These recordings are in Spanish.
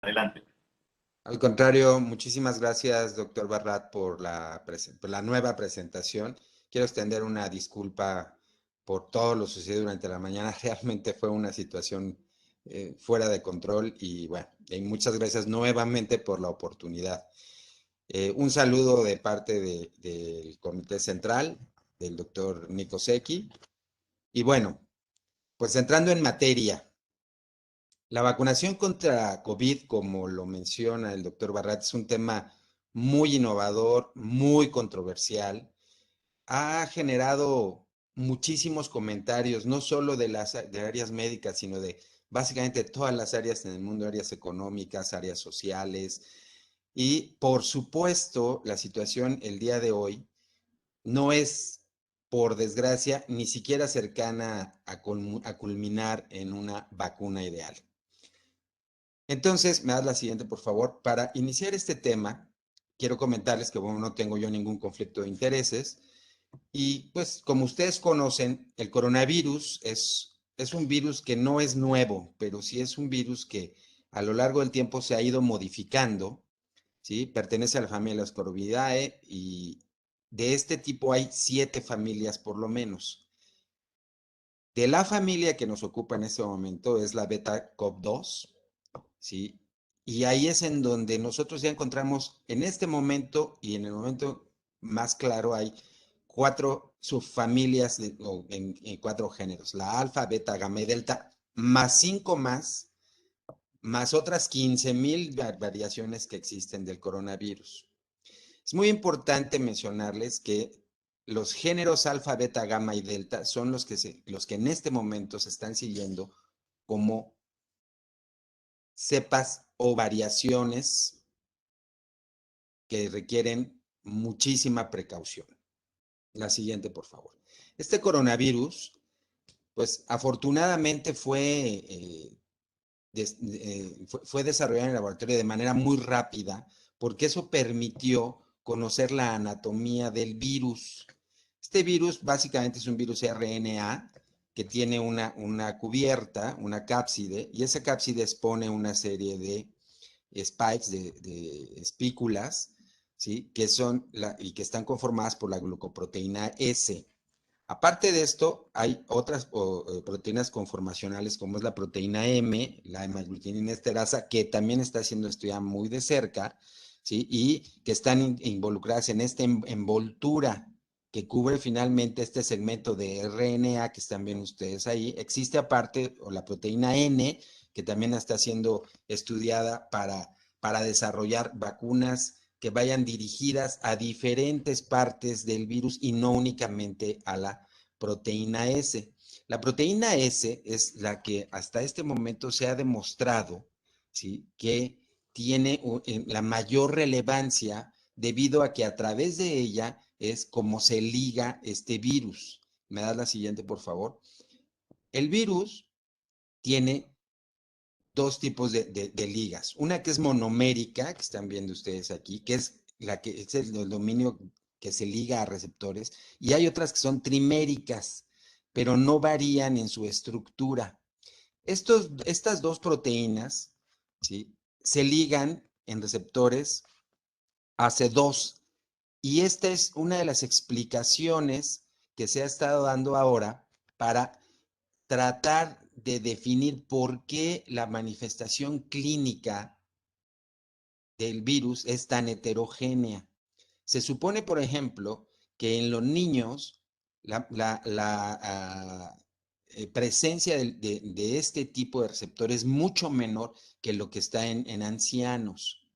Adelante. Al contrario, muchísimas gracias, doctor Barrat, por la nueva presentación. Quiero extender una disculpa por todo lo sucedido durante la mañana. Realmente fue una situación fuera de control y bueno, y muchas gracias nuevamente por la oportunidad. Un saludo de parte del Comité Central, del doctor Nico Secchi. Y bueno, pues entrando en materia. La vacunación contra COVID, como lo menciona el doctor Barrat, es un tema muy innovador, muy controversial. Ha generado muchísimos comentarios, no solo de áreas médicas, sino de básicamente todas las áreas en el mundo, áreas económicas, áreas sociales. Y por supuesto, la situación el día de hoy no es, por desgracia, ni siquiera cercana a culminar en una vacuna ideal. Entonces, me das la siguiente, por favor. Para iniciar este tema, quiero comentarles que, bueno, no tengo yo ningún conflicto de intereses. Y pues, como ustedes conocen, el coronavirus es un virus que no es nuevo, pero sí es un virus que a lo largo del tiempo se ha ido modificando, ¿sí? Pertenece a la familia de las Corvidae y de este tipo hay 7 familias por lo menos. De la familia que nos ocupa en este momento es la beta COV2, ¿sí? Y ahí es en donde nosotros ya encontramos en este momento y en el momento más claro hay 4 subfamilias en 4 géneros, la alfa, beta, gamma y delta, más 5 más otras 15,000 variaciones que existen del coronavirus. Es muy importante mencionarles que los géneros alfa, beta, gamma y delta son los que en este momento se están siguiendo como cepas o variaciones que requieren muchísima precaución. La siguiente, por favor. Este coronavirus, pues afortunadamente fue desarrollado en el laboratorio de manera muy rápida, porque eso permitió conocer la anatomía del virus. Este virus básicamente es un virus RNA que tiene una cubierta, una cápside, y esa cápside expone una serie de spikes, de espículas, ¿sí? Y que están conformadas por la glucoproteína S. Aparte de esto, hay otras proteínas conformacionales como es la proteína M, la hemaglutinina esterasa, que también está siendo estudiada muy de cerca, ¿sí? Y que están involucradas en esta envoltura que cubre finalmente este segmento de RNA que están viendo ustedes ahí. Existe aparte o la proteína N, que también está siendo estudiada para desarrollar vacunas que vayan dirigidas a diferentes partes del virus y no únicamente a la proteína S. La proteína S es la que hasta este momento se ha demostrado, ¿sí?, que tiene la mayor relevancia debido a que a través de ella es como se liga este virus. ¿Me das la siguiente, por favor? El virus tiene dos tipos de ligas. Una que es monomérica, que están viendo ustedes aquí, que es la que es el dominio que se liga a receptores, y hay otras que son triméricas, pero no varían en su estructura. Estas dos proteínas, ¿sí?, se ligan en receptores AC2, y esta es una de las explicaciones que se ha estado dando ahora para tratar de definir por qué la manifestación clínica del virus es tan heterogénea. Se supone, por ejemplo, que en los niños la presencia de este tipo de receptor es mucho menor que lo que está en ancianos.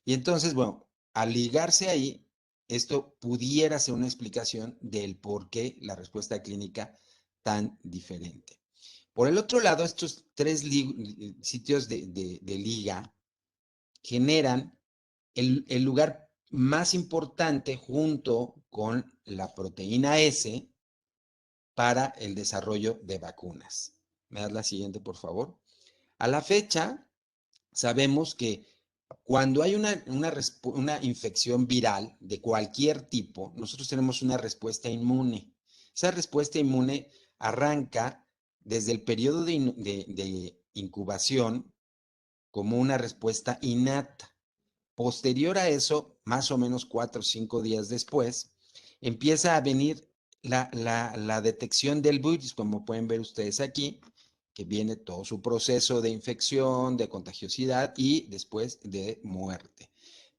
Y entonces, bueno, al ligarse ahí, esto pudiera ser una explicación del por qué la respuesta clínica tan diferente. Por el otro lado, estos 3 sitios de liga generan el lugar más importante junto con la proteína S para el desarrollo de vacunas. ¿Me das la siguiente, por favor? A la fecha, sabemos que cuando hay una infección viral de cualquier tipo, nosotros tenemos una respuesta inmune. Esa respuesta inmune arranca desde el periodo de incubación como una respuesta innata. Posterior a eso, más o menos 4 o 5 días después, empieza a venir la detección del virus, como pueden ver ustedes aquí, que viene todo su proceso de infección, de contagiosidad y después de muerte.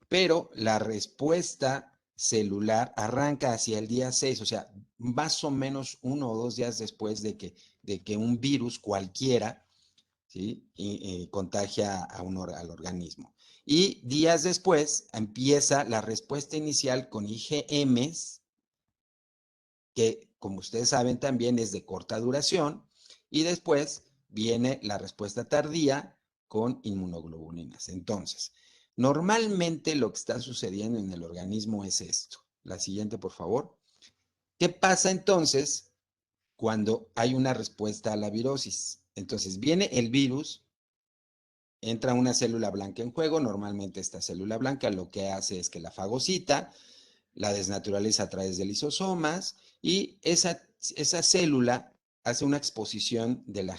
Pero la respuesta celular arranca hacia el día 6, o sea, más o menos 1 o 2 días después de que un virus cualquiera, ¿sí? Contagia al organismo. Y días después empieza la respuesta inicial con IgMs, que como ustedes saben también es de corta duración, y después viene la respuesta tardía con inmunoglobulinas. Entonces, normalmente lo que está sucediendo en el organismo es esto. La siguiente, por favor. ¿Qué pasa entonces cuando hay una respuesta a la virosis? Entonces, viene el virus, entra una célula blanca en juego. Normalmente esta célula blanca lo que hace es que la fagocita, la desnaturaliza a través de lisosomas y esa célula hace una exposición del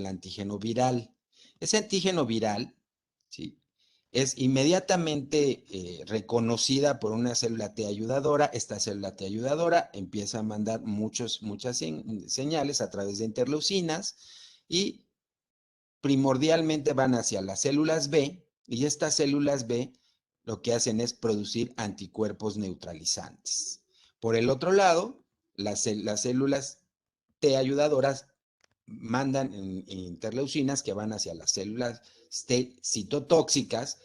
antígeno viral. Ese antígeno viral, ¿sí?, es inmediatamente reconocida por una célula T ayudadora. Esta célula T ayudadora empieza a mandar muchas señales a través de interleucinas y primordialmente van hacia las células B, y estas células B lo que hacen es producir anticuerpos neutralizantes. Por el otro lado, las células T ayudadoras mandan interleucinas que van hacia las células T citotóxicas,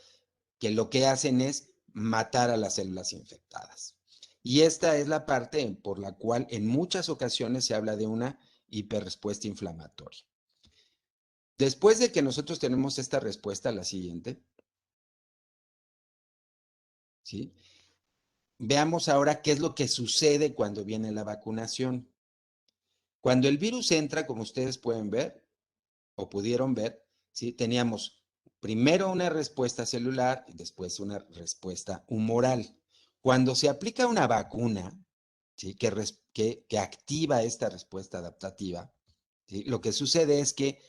que lo que hacen es matar a las células infectadas. Y esta es la parte por la cual en muchas ocasiones se habla de una hiperrespuesta inflamatoria. Después de que nosotros tenemos esta respuesta, la siguiente, ¿sí?, veamos ahora qué es lo que sucede cuando viene la vacunación. Cuando el virus entra, como ustedes pueden ver, o pudieron ver, ¿sí?, teníamos primero una respuesta celular y después una respuesta humoral. Cuando se aplica una vacuna, ¿sí?, que activa esta respuesta adaptativa, ¿sí?, lo que sucede es que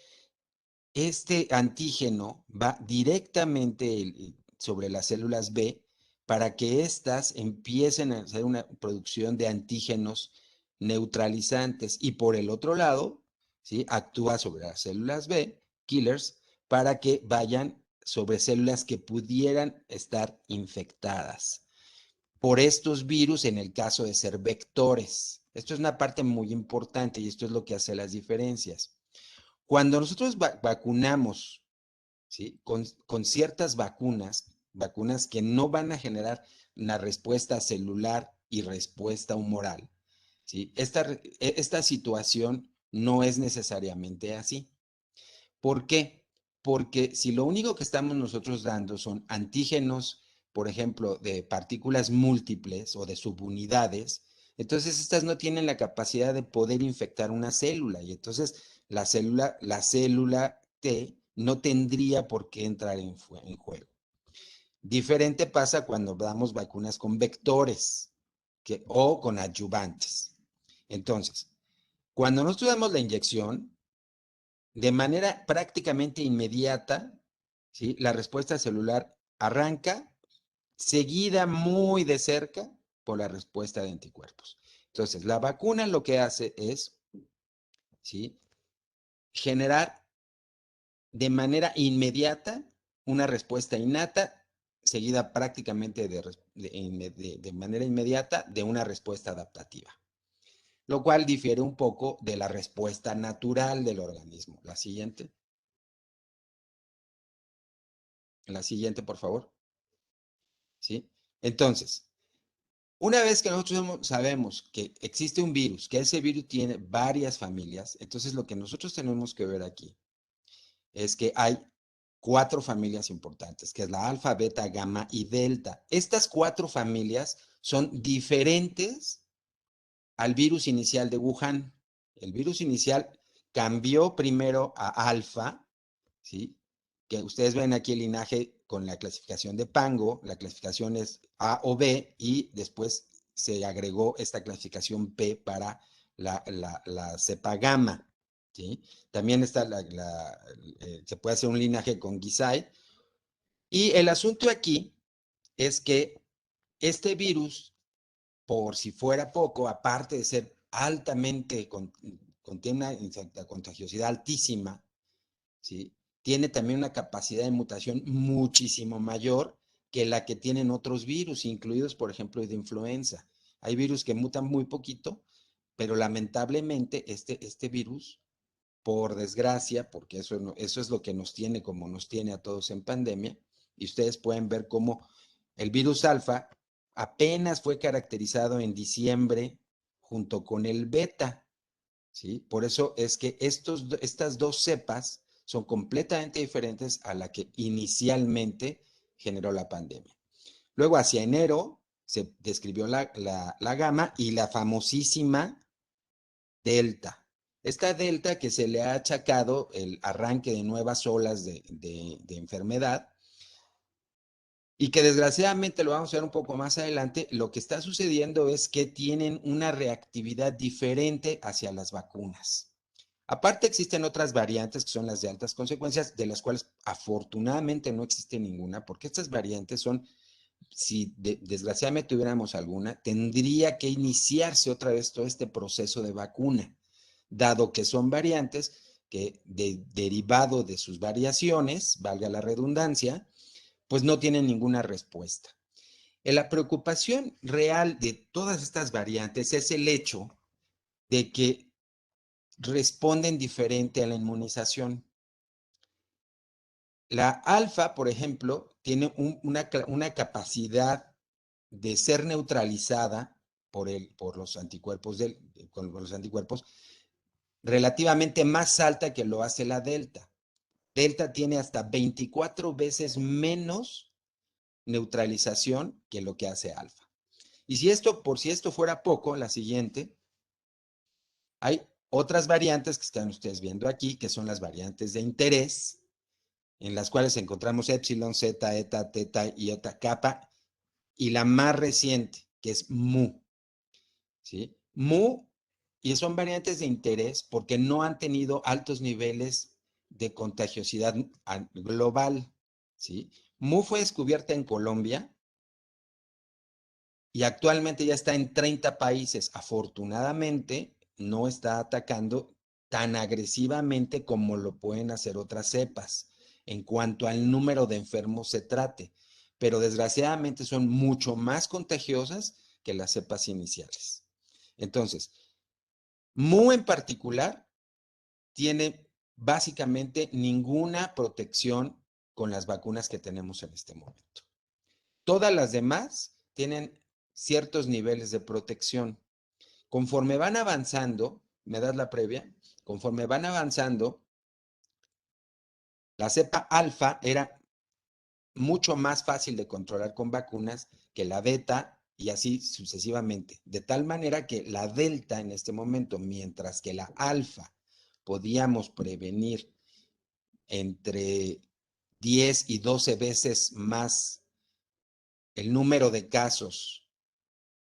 este antígeno va directamente sobre las células B para que éstas empiecen a hacer una producción de antígenos neutralizantes, y por el otro lado, ¿sí?, actúa sobre las células B, killers, para que vayan sobre células que pudieran estar infectadas por estos virus en el caso de ser vectores. Esto es una parte muy importante y esto es lo que hace las diferencias. Cuando nosotros vacunamos, ¿sí?, con ciertas vacunas que no van a generar una respuesta celular y respuesta humoral, ¿sí?, esta situación no es necesariamente así. ¿Por qué? Porque si lo único que estamos nosotros dando son antígenos, por ejemplo, de partículas múltiples o de subunidades, entonces estas no tienen la capacidad de poder infectar una célula, y entonces la célula T no tendría por qué entrar en juego. Diferente pasa cuando damos vacunas con vectores o con adyuvantes. Entonces, cuando nosotros damos la inyección, de manera prácticamente inmediata, ¿sí?, la respuesta celular arranca, seguida muy de cerca por la respuesta de anticuerpos. Entonces, la vacuna lo que hace es, ¿sí?, generar de manera inmediata una respuesta innata, seguida prácticamente de manera inmediata de una respuesta adaptativa, lo cual difiere un poco de la respuesta natural del organismo. La siguiente, por favor. ¿Sí? Entonces, una vez que nosotros sabemos que existe un virus, que ese virus tiene varias familias, entonces lo que nosotros tenemos que ver aquí es que hay 4 familias importantes, que es la alfa, beta, gamma y delta. Estas 4 familias son diferentes al virus inicial de Wuhan. El virus inicial cambió primero a alfa, ¿sí?, que ustedes ven aquí el linaje con la clasificación de Pango. La clasificación es A o B, y después se agregó esta clasificación P para la cepa gamma, ¿sí? También está se puede hacer un linaje con Guisai. Y el asunto aquí es que este virus, por si fuera poco, aparte de ser altamente, contiene una contagiosidad altísima, ¿sí? Tiene también una capacidad de mutación muchísimo mayor que la que tienen otros virus, incluidos, por ejemplo, el de influenza. Hay virus que mutan muy poquito, pero lamentablemente este virus, por desgracia, porque eso, eso es lo que nos tiene como nos tiene a todos en pandemia, y ustedes pueden ver cómo el virus alfa apenas fue caracterizado en diciembre junto con el beta, ¿sí? Por eso es que estas dos cepas son completamente diferentes a la que inicialmente generó la pandemia. Luego, hacia enero, se describió la gama y la famosísima delta. Esta delta que se le ha achacado el arranque de nuevas olas de enfermedad y que desgraciadamente lo vamos a ver un poco más adelante, lo que está sucediendo es que tienen una reactividad diferente hacia las vacunas. Aparte existen otras variantes que son las de altas consecuencias, de las cuales afortunadamente no existe ninguna, porque estas variantes son, si desgraciadamente tuviéramos alguna, tendría que iniciarse otra vez todo este proceso de vacuna, dado que son variantes que derivado de sus variaciones, valga la redundancia, pues no tienen ninguna respuesta. La preocupación real de todas estas variantes es el hecho de que responden diferente a la inmunización. La alfa, por ejemplo, tiene una capacidad de ser neutralizada por los anticuerpos, con los anticuerpos relativamente más alta que lo hace la delta. Delta tiene hasta 24 veces menos neutralización que lo que hace alfa. Y por si esto fuera poco, la siguiente, hay otras variantes que están ustedes viendo aquí, que son las variantes de interés, en las cuales encontramos epsilon, zeta, eta, teta y eta kappa, y la más reciente, que es mu. ¿Sí? Mu, y son variantes de interés porque no han tenido altos niveles de contagiosidad global. ¿Sí? Mu fue descubierta en Colombia y actualmente ya está en 30 países. Afortunadamente, no está atacando tan agresivamente como lo pueden hacer otras cepas en cuanto al número de enfermos se trate, pero desgraciadamente son mucho más contagiosas que las cepas iniciales. Entonces, Mu en particular tiene básicamente ninguna protección con las vacunas que tenemos en este momento. Todas las demás tienen ciertos niveles de protección. Conforme van avanzando, ¿me das la previa? Conforme van avanzando, la cepa alfa era mucho más fácil de controlar con vacunas que la beta y así sucesivamente. De tal manera que la delta en este momento, mientras que la alfa podíamos prevenir entre 10 y 12 veces más el número de casos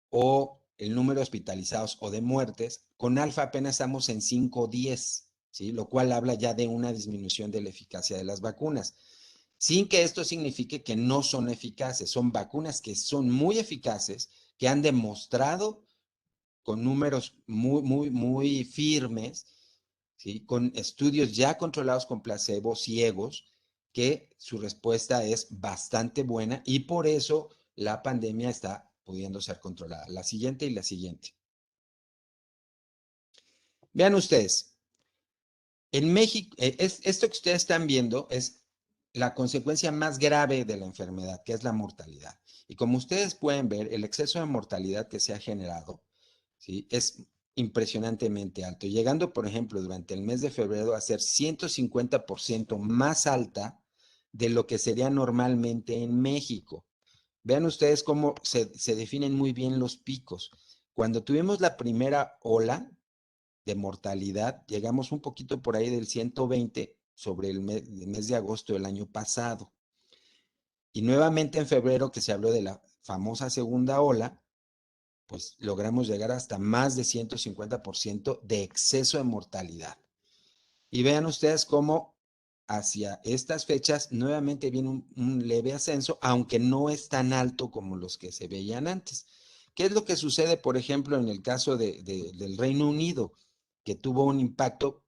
o el número de hospitalizados o de muertes, con alfa apenas estamos en 5 o 10, ¿sí? Lo cual habla ya de una disminución de la eficacia de las vacunas, sin que esto signifique que no son eficaces. Son vacunas que son muy eficaces, que han demostrado con números muy firmes, ¿sí? Con estudios ya controlados con placebo ciegos, que su respuesta es bastante buena y por eso la pandemia está pudiendo ser controlada. La siguiente y la siguiente. Vean ustedes, en México, esto que ustedes están viendo es la consecuencia más grave de la enfermedad, que es la mortalidad. Y como ustedes pueden ver, el exceso de mortalidad que se ha generado, ¿sí? Es impresionantemente alto, llegando, por ejemplo, durante el mes de febrero a ser 150% más alta de lo que sería normalmente en México. Vean ustedes cómo se definen muy bien los picos. Cuando tuvimos la primera ola de mortalidad, llegamos un poquito por ahí del 120 sobre el mes de agosto del año pasado. Y nuevamente en febrero, que se habló de la famosa segunda ola, pues logramos llegar hasta más de 150% de exceso de mortalidad. Y vean ustedes cómo hacia estas fechas nuevamente viene un leve ascenso, aunque no es tan alto como los que se veían antes. ¿Qué es lo que sucede, por ejemplo, en el caso del Reino Unido, que tuvo un impacto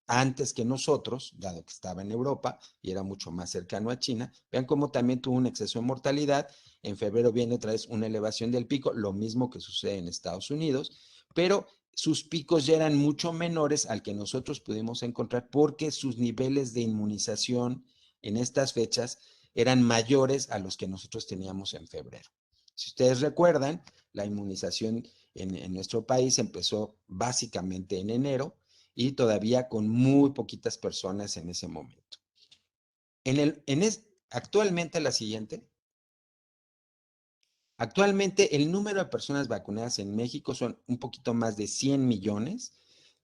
antes que nosotros, dado que estaba en Europa y era mucho más cercano a China? Vean cómo también tuvo un exceso de mortalidad. En febrero viene otra vez una elevación del pico, lo mismo que sucede en Estados Unidos, pero sus picos ya eran mucho menores al que nosotros pudimos encontrar porque sus niveles de inmunización en estas fechas eran mayores a los que nosotros teníamos en febrero. Si ustedes recuerdan, la inmunización en nuestro país empezó básicamente en enero y todavía con muy poquitas personas en ese momento. Actualmente la siguiente. Actualmente el número de personas vacunadas en México son un poquito más de 100 millones,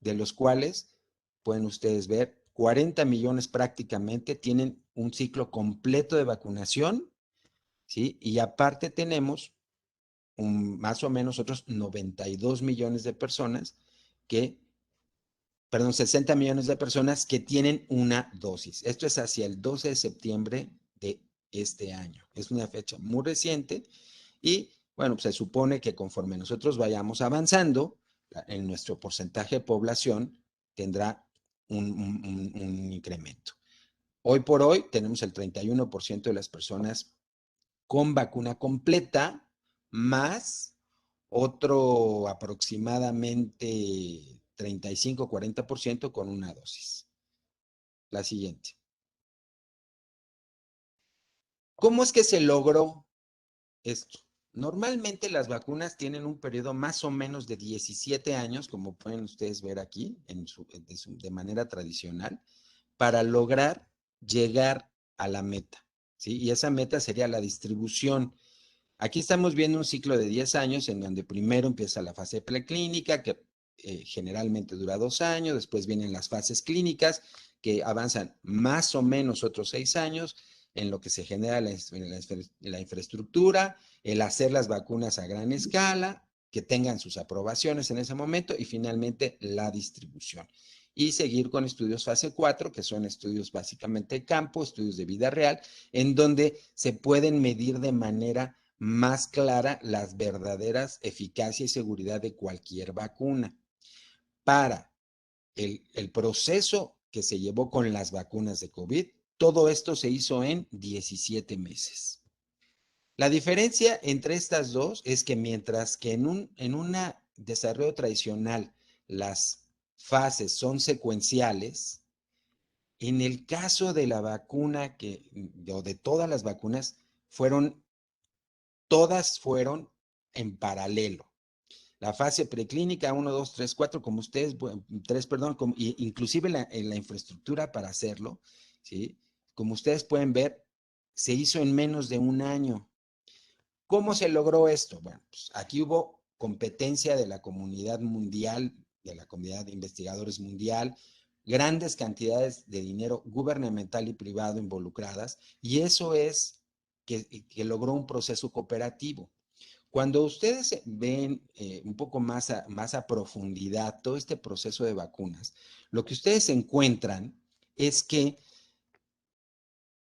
de los cuales pueden ustedes ver 40 millones prácticamente tienen un ciclo completo de vacunación, ¿sí? Y aparte tenemos más o menos otros 92 millones de personas que, perdón, 60 millones de personas que tienen una dosis. Esto es hacia el 12 de septiembre de este año. Es una fecha muy reciente y, bueno, pues se supone que conforme nosotros vayamos avanzando, en nuestro porcentaje de población tendrá un incremento. Hoy por hoy tenemos el 31% de las personas con vacuna completa, más otro aproximadamente 35-40% con una dosis. La siguiente. ¿Cómo es que se logró esto? Normalmente las vacunas tienen un periodo más o menos de 17 años, como pueden ustedes ver aquí, de manera tradicional, para lograr llegar a la meta, ¿sí? Y esa meta sería la distribución. Aquí estamos viendo un ciclo de 10 años en donde primero empieza la fase preclínica, que generalmente dura 2 años, después vienen las fases clínicas, que avanzan más o menos otros 6 años, en lo que se genera la infraestructura, el hacer las vacunas a gran escala, que tengan sus aprobaciones en ese momento y finalmente la distribución. Y seguir con estudios fase 4, que son estudios básicamente de campo, estudios de vida real, en donde se pueden medir de manera más clara las verdaderas eficacia y seguridad de cualquier vacuna. Para el proceso que se llevó con las vacunas de COVID, todo esto se hizo en 17 meses. La diferencia entre estas dos es que mientras que en un desarrollo tradicional las fases son secuenciales, en el caso de la vacuna o de todas las vacunas, todas fueron en paralelo. La fase preclínica 1, 2, 3, 4, como ustedes, 3, perdón, inclusive la infraestructura para hacerlo, ¿sí? Como ustedes pueden ver, se hizo en menos de un año. ¿Cómo se logró esto? Bueno, pues aquí hubo competencia de la comunidad mundial, de la comunidad de investigadores mundial, grandes cantidades de dinero gubernamental y privado involucradas, y eso es que logró un proceso cooperativo. Cuando ustedes ven un poco más a profundidad todo este proceso de vacunas, lo que ustedes encuentran es que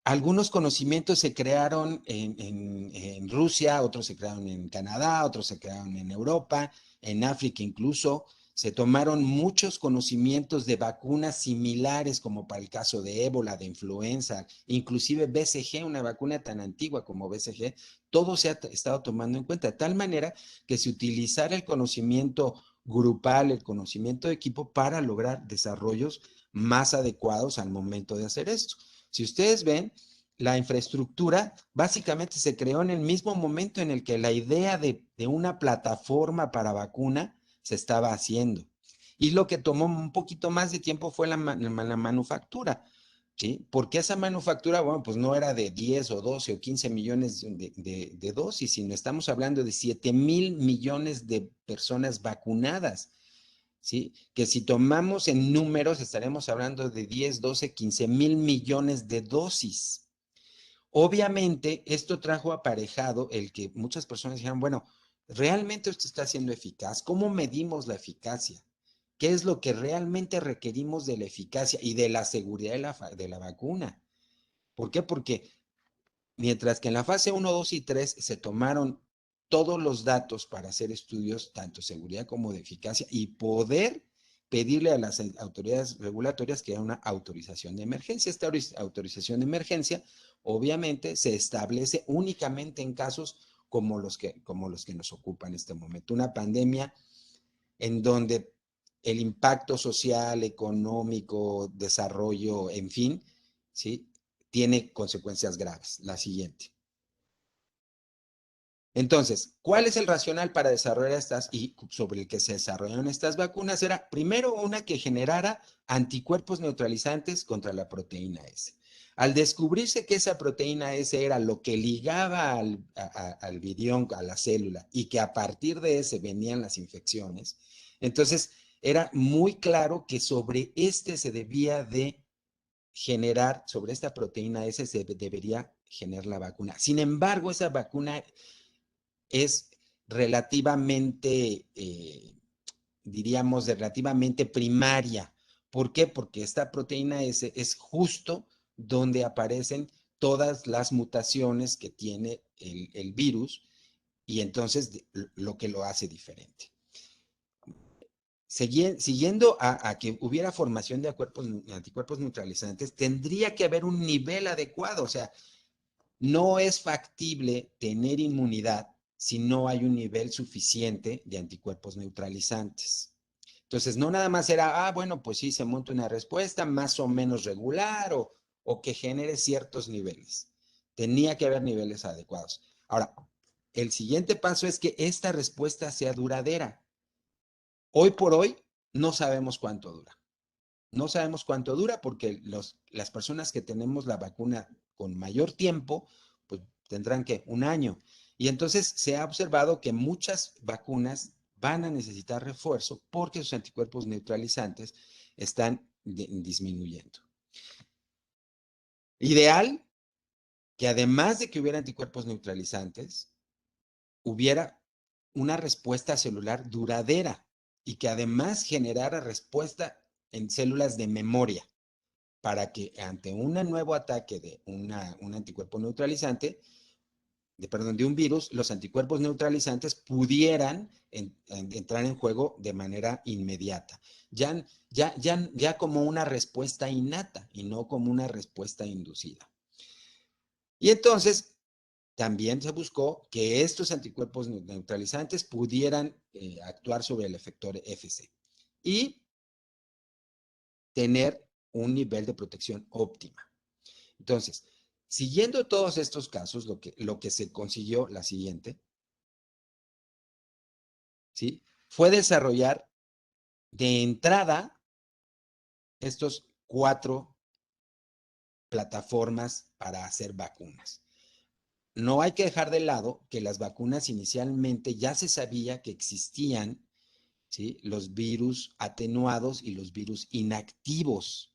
algunos conocimientos se crearon en Rusia, otros se crearon en Canadá, otros se crearon en Europa, en África incluso. Se tomaron muchos conocimientos de vacunas similares, como para el caso de ébola, de influenza, inclusive BCG, una vacuna tan antigua como BCG. Todo se ha estado tomando en cuenta, de tal manera que se utilizara el conocimiento grupal, el conocimiento de equipo para lograr desarrollos más adecuados al momento de hacer esto. Si ustedes ven, la infraestructura básicamente se creó en el mismo momento en el que la idea de una plataforma para vacuna se estaba haciendo. Y lo que tomó un poquito más de tiempo fue la manufactura. ¿Sí? Porque esa manufactura, bueno, pues no era de 10 o 12 o 15 millones de dosis, sino estamos hablando de 7,000 millones de personas vacunadas. ¿Sí? Que si tomamos en números estaremos hablando de 10, 12, 15 mil millones de dosis. Obviamente, esto trajo aparejado el que muchas personas dijeron, bueno, ¿realmente esto está siendo eficaz? ¿Cómo medimos la eficacia? qué es lo que realmente requerimos de la eficacia y de la seguridad de la vacuna. ¿Por qué? Porque mientras que en la fase 1, 2 y 3 se tomaron todos los datos para hacer estudios, tanto de seguridad como de eficacia, y poder pedirle a las autoridades regulatorias que haya una autorización de emergencia. Esta autorización de emergencia, obviamente, se establece únicamente en casos como los que nos ocupan en este momento. Una pandemia en donde el impacto social, económico, desarrollo, en fin, ¿sí?, tiene consecuencias graves. La siguiente. Entonces, ¿cuál es el racional para desarrollar estas y sobre el que se desarrollaron estas vacunas? Era primero una que generara anticuerpos neutralizantes contra la proteína S. Al descubrirse que esa proteína S era lo que ligaba al virión, a la célula, y que a partir de ese venían las infecciones, entonces era muy claro que sobre este se debía de generar, sobre esta proteína S se debería generar la vacuna. Sin embargo, esa vacuna es relativamente, diríamos, relativamente primaria. ¿Por qué? Porque esta proteína S es justo donde aparecen todas las mutaciones que tiene el virus y entonces lo que lo hace diferente. Siguiendo a que hubiera formación de anticuerpos neutralizantes, tendría que haber un nivel adecuado, o sea, no es factible tener inmunidad si no hay un nivel suficiente de anticuerpos neutralizantes. Entonces, no nada más era, bueno, pues sí, se monta una respuesta más o menos regular o que genere ciertos niveles. Tenía que haber niveles adecuados. Ahora, el siguiente paso es que esta respuesta sea duradera. Hoy por hoy, no sabemos cuánto dura. No sabemos cuánto dura porque las personas que tenemos la vacuna con mayor tiempo, pues tendrán que un año. Y entonces se ha observado que muchas vacunas van a necesitar refuerzo porque sus anticuerpos neutralizantes están disminuyendo. Ideal que además de que hubiera anticuerpos neutralizantes, hubiera una respuesta celular duradera y que además generara respuesta en células de memoria, para que ante un nuevo ataque de un anticuerpo neutralizante, de un virus, los anticuerpos neutralizantes pudieran entrar en juego de manera inmediata, ya como una respuesta innata y no como una respuesta inducida. Y entonces, también se buscó que estos anticuerpos neutralizantes pudieran actuar sobre el efector FC y tener un nivel de protección óptima. Entonces, siguiendo todos estos casos, lo que se consiguió, la siguiente, ¿sí?, fue desarrollar de entrada estos 4 plataformas para hacer vacunas. No hay que dejar de lado que las vacunas inicialmente ya se sabía que existían, ¿sí?, los virus atenuados y los virus inactivos,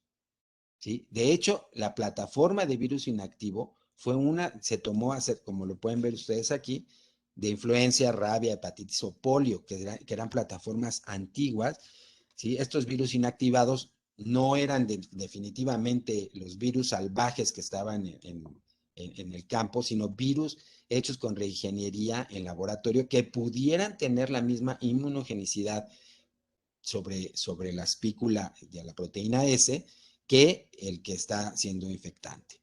¿sí? De hecho, la plataforma de virus inactivo se tomó a hacer, como lo pueden ver ustedes aquí, de influenza, rabia, hepatitis o polio, que eran plataformas antiguas, ¿sí? Estos virus inactivados no eran definitivamente los virus salvajes que estaban en el campo, sino virus hechos con reingeniería en laboratorio que pudieran tener la misma inmunogenicidad sobre la espícula de la proteína S que el que está siendo infectante.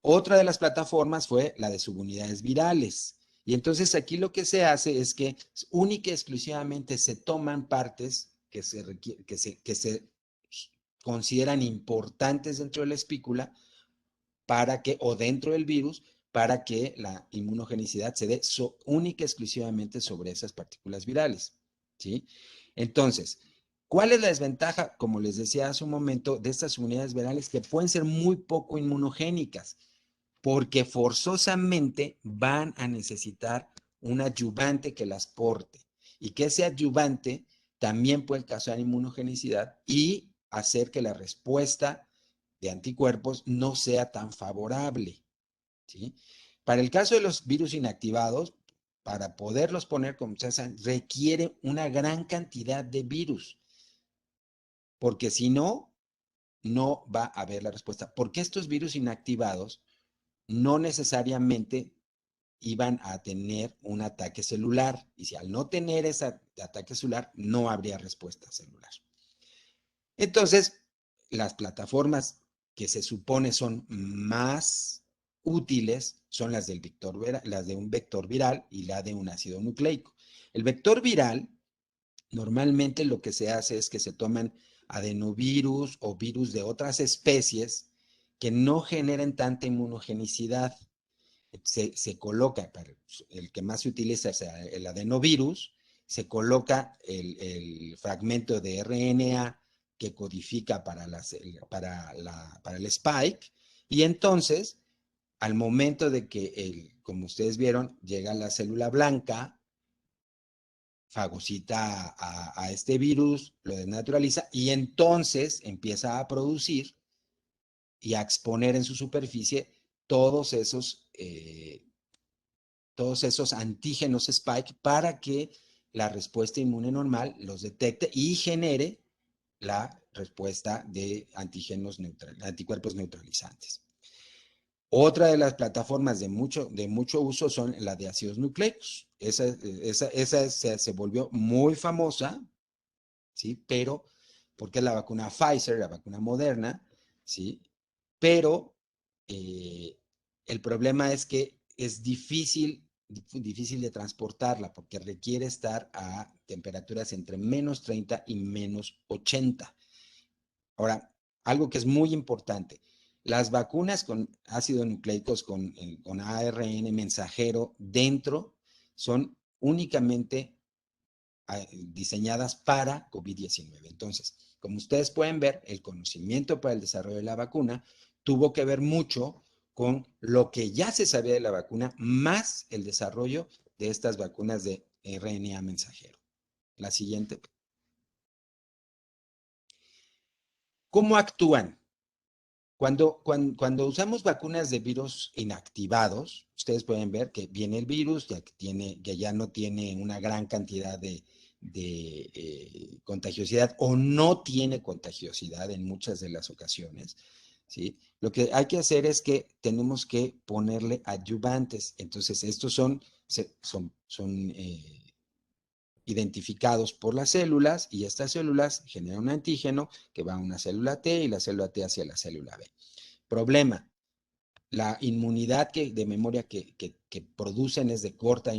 Otra de las plataformas fue la de subunidades virales. Y entonces aquí lo que se hace es que única y exclusivamente se toman partes que se consideran importantes dentro de la espícula o dentro del virus, para que la inmunogenicidad se dé única y exclusivamente sobre esas partículas virales, ¿sí? Entonces, ¿cuál es la desventaja, como les decía hace un momento, de estas unidades virales que pueden ser muy poco inmunogénicas? Porque forzosamente van a necesitar un adyuvante que las porte y que ese adyuvante también puede causar inmunogenicidad y hacer que la respuesta de anticuerpos no sea tan favorable, ¿sí? Para el caso de los virus inactivados, para poderlos poner como se requiere una gran cantidad de virus, porque si no, no va a haber la respuesta. Porque estos virus inactivados no necesariamente iban a tener un ataque celular. Y si al no tener ese ataque celular, no habría respuesta celular. Entonces, las plataformas que se supone son más útiles son las del las de un vector viral y la de un ácido nucleico. El vector viral, normalmente lo que se hace es que se toman adenovirus o virus de otras especies que no generen tanta inmunogenicidad. Se coloca, para el que más se utiliza es el adenovirus, se coloca el fragmento de RNA que codifica para el spike, y entonces, al momento de que, como ustedes vieron, llega la célula blanca, fagocita a este virus, lo desnaturaliza, y entonces empieza a producir y a exponer en su superficie todos esos antígenos spike para que la respuesta inmune normal los detecte y genere la respuesta de anticuerpos neutralizantes. Otra de las plataformas de mucho uso son la de ácidos nucleicos. Esa se volvió muy famosa, ¿sí? Pero, porque la vacuna Pfizer, la vacuna Moderna, ¿sí? Pero el problema es que es difícil de transportarla porque requiere estar a temperaturas entre -30 y -80. Ahora, algo que es muy importante, las vacunas con ácidos nucleicos con ARN mensajero dentro son únicamente diseñadas para COVID-19. Entonces, como ustedes pueden ver, el conocimiento para el desarrollo de la vacuna tuvo que ver mucho con lo que ya se sabía de la vacuna, más el desarrollo de estas vacunas de RNA mensajero. La siguiente. ¿Cómo actúan? Cuando usamos vacunas de virus inactivados, ustedes pueden ver que viene el virus, que ya no tiene una gran cantidad de contagiosidad o no tiene contagiosidad en muchas de las ocasiones, ¿sí? Lo que hay que hacer es que tenemos que ponerle adyuvantes. Entonces, estos son identificados por las células, y estas células generan un antígeno que va a una célula T y la célula T hacia la célula B. Problema, la inmunidad de memoria que producen es de corta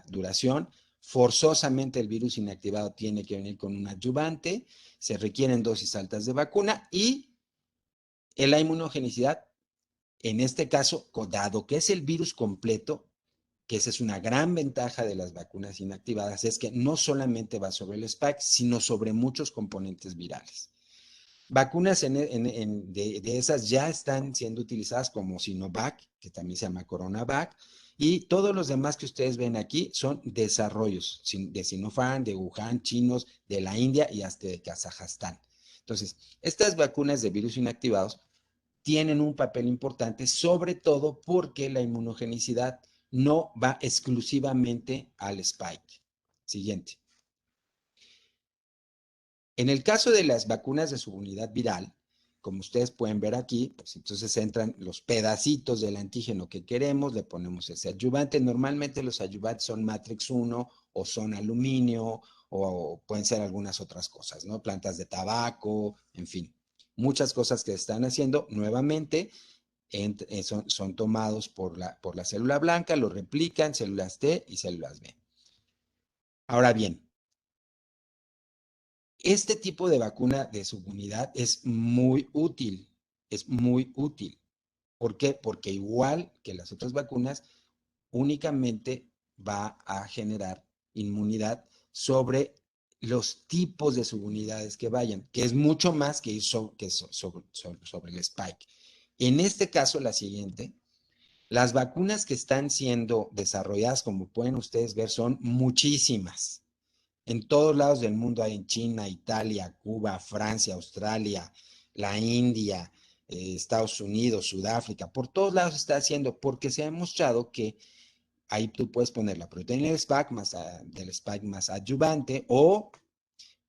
duración. Forzosamente el virus inactivado tiene que venir con un adyuvante, se requieren dosis altas de vacuna, y la inmunogenicidad, en este caso, dado que es el virus completo, que esa es una gran ventaja de las vacunas inactivadas, es que no solamente va sobre el spike, sino sobre muchos componentes virales. Vacunas de esas ya están siendo utilizadas como Sinovac, que también se llama CoronaVac, y todos los demás que ustedes ven aquí son desarrollos de Sinopharm, de Wuhan, chinos, de la India y hasta de Kazajstán. Entonces, estas vacunas de virus inactivados tienen un papel importante, sobre todo porque la inmunogenicidad no va exclusivamente al spike. Siguiente. En el caso de las vacunas de subunidad viral, como ustedes pueden ver aquí, pues entonces entran los pedacitos del antígeno que queremos, le ponemos ese adyuvante. Normalmente los adyuvantes son Matrix 1 o son aluminio o pueden ser algunas otras cosas, ¿no? Plantas de tabaco, en fin. Muchas cosas que están haciendo nuevamente son tomados por la célula blanca, lo replican, células T y células B. Ahora bien, este tipo de vacuna de subunidad es muy útil, es muy útil. ¿Por qué? Porque igual que las otras vacunas, únicamente va a generar inmunidad sobre los tipos de subunidades que vayan, que es mucho más que ir sobre el spike. En este caso, la siguiente, las vacunas que están siendo desarrolladas, como pueden ustedes ver, son muchísimas. En todos lados del mundo hay, en China, Italia, Cuba, Francia, Australia, la India, Estados Unidos, Sudáfrica, por todos lados se está haciendo, porque se ha demostrado que ahí tú puedes poner la proteína del spike más adyuvante, o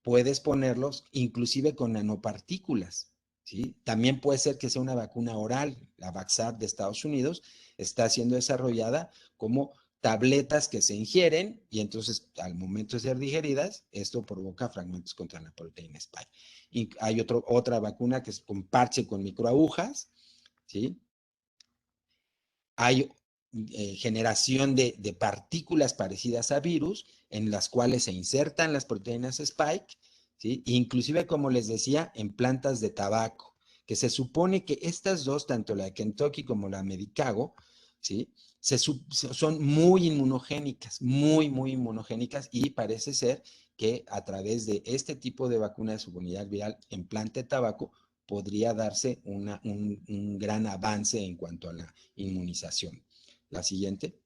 puedes ponerlos inclusive con nanopartículas, ¿sí? También puede ser que sea una vacuna oral. La Vaxart de Estados Unidos está siendo desarrollada como tabletas que se ingieren y entonces al momento de ser digeridas, esto provoca fragmentos contra la proteína spike. Y hay otra vacuna que es con parche con microagujas, ¿sí? Hay generación de partículas parecidas a virus en las cuales se insertan las proteínas spike, ¿sí? Inclusive, como les decía, en plantas de tabaco, que se supone que estas dos, tanto la de Kentucky como la Medicago, ¿sí? Son muy inmunogénicas, muy inmunogénicas, y parece ser que a través de este tipo de vacuna de subunidad viral en planta de tabaco podría darse un gran avance en cuanto a la inmunización. La siguiente.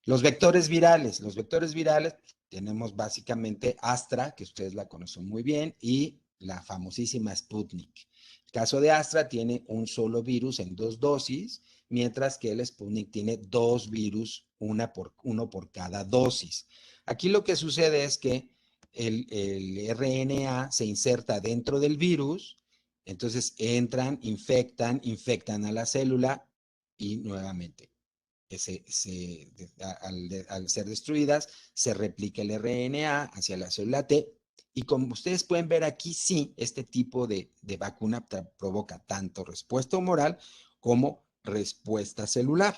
Los vectores virales. Los vectores virales tenemos básicamente Astra, que ustedes la conocen muy bien, y la famosísima Sputnik. El caso de Astra tiene un solo virus en 2 dosis, mientras que el Sputnik tiene 2 virus, uno por cada dosis. Aquí lo que sucede es que el RNA se inserta dentro del virus, entonces infectan a la célula y nuevamente al ser destruidas, se replica el RNA hacia la célula T. Y como ustedes pueden ver aquí, sí, este tipo de vacuna provoca tanto respuesta humoral como respuesta celular,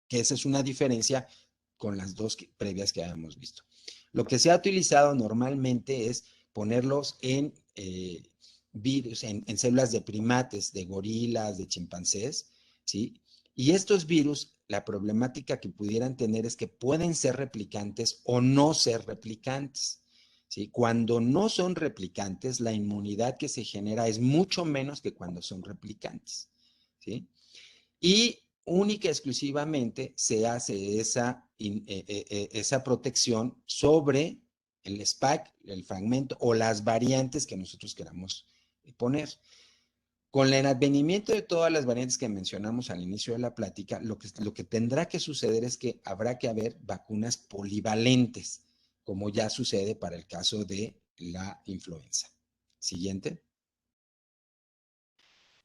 que esa es una diferencia con las dos previas que habíamos visto. Lo que se ha utilizado normalmente es ponerlos en virus, en células de primates, de gorilas, de chimpancés, ¿sí? Y estos virus, la problemática que pudieran tener es que pueden ser replicantes o no ser replicantes, ¿sí? Cuando no son replicantes, la inmunidad que se genera es mucho menos que cuando son replicantes, ¿sí? Y única y exclusivamente se hace esa protección sobre el spike, el fragmento o las variantes que nosotros queramos poner. Con el advenimiento de todas las variantes que mencionamos al inicio de la plática, lo que tendrá que suceder es que habrá que haber vacunas polivalentes, como ya sucede para el caso de la influenza. Siguiente.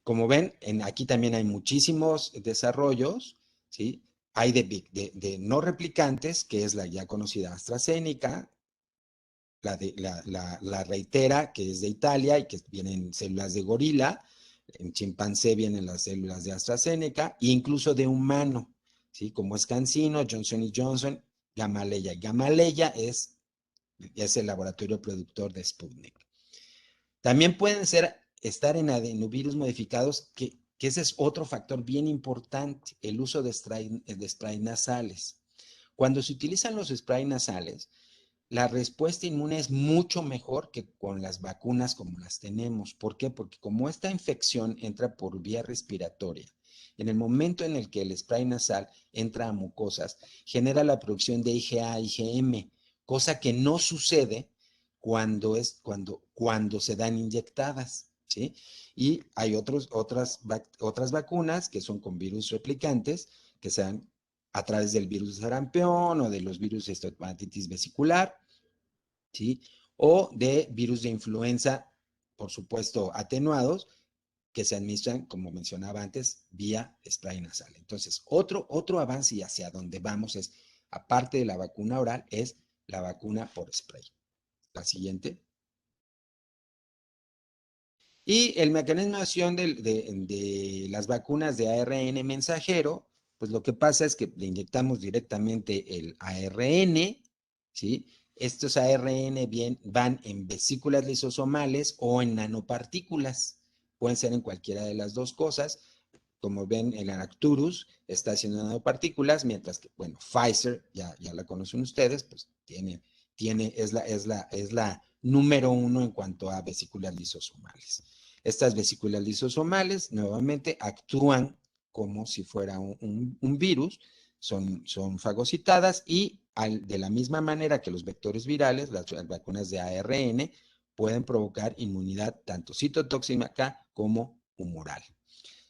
Como ven, aquí también hay muchísimos desarrollos, ¿sí? Hay de no replicantes, que es la ya conocida AstraZeneca, la reitera, que es de Italia y que vienen células de gorila, en chimpancé vienen las células de AstraZeneca, e incluso de humano, ¿sí? Como es CanSino, Johnson Johnson, Gamaleya. Gamaleya es el laboratorio productor de Sputnik. También pueden estar en adenovirus modificados, que ese es otro factor bien importante, el uso de spray nasales. Cuando se utilizan los spray nasales, la respuesta inmune es mucho mejor que con las vacunas como las tenemos. ¿Por qué? Porque como esta infección entra por vía respiratoria, en el momento en el que el spray nasal entra a mucosas, genera la producción de IgA, IgM, cosa que no sucede cuando se dan inyectadas, ¿sí? Y hay otras vacunas que son con virus replicantes, que sean a través del virus de sarampión o de los virus de hepatitis vesicular, ¿sí? O de virus de influenza, por supuesto, atenuados, que se administran, como mencionaba antes, vía spray nasal. Entonces, otro avance y hacia donde vamos es, aparte de la vacuna oral, es la vacuna por spray. La siguiente. Y el mecanismo de acción de las vacunas de ARN mensajero, pues lo que pasa es que le inyectamos directamente el ARN, ¿sí? Estos ARN van en vesículas lisosomales o en nanopartículas. Pueden ser en cualquiera de las dos cosas. Como ven, el Arcturus está haciendo nanopartículas, mientras que, bueno, Pfizer, ya la conocen ustedes, pues es la número 1 en cuanto a vesículas lisosomales. Estas vesículas lisosomales nuevamente actúan como si fuera un virus, son fagocitadas y de la misma manera que los vectores virales, las vacunas de ARN, pueden provocar inmunidad tanto citotóxica como humoral.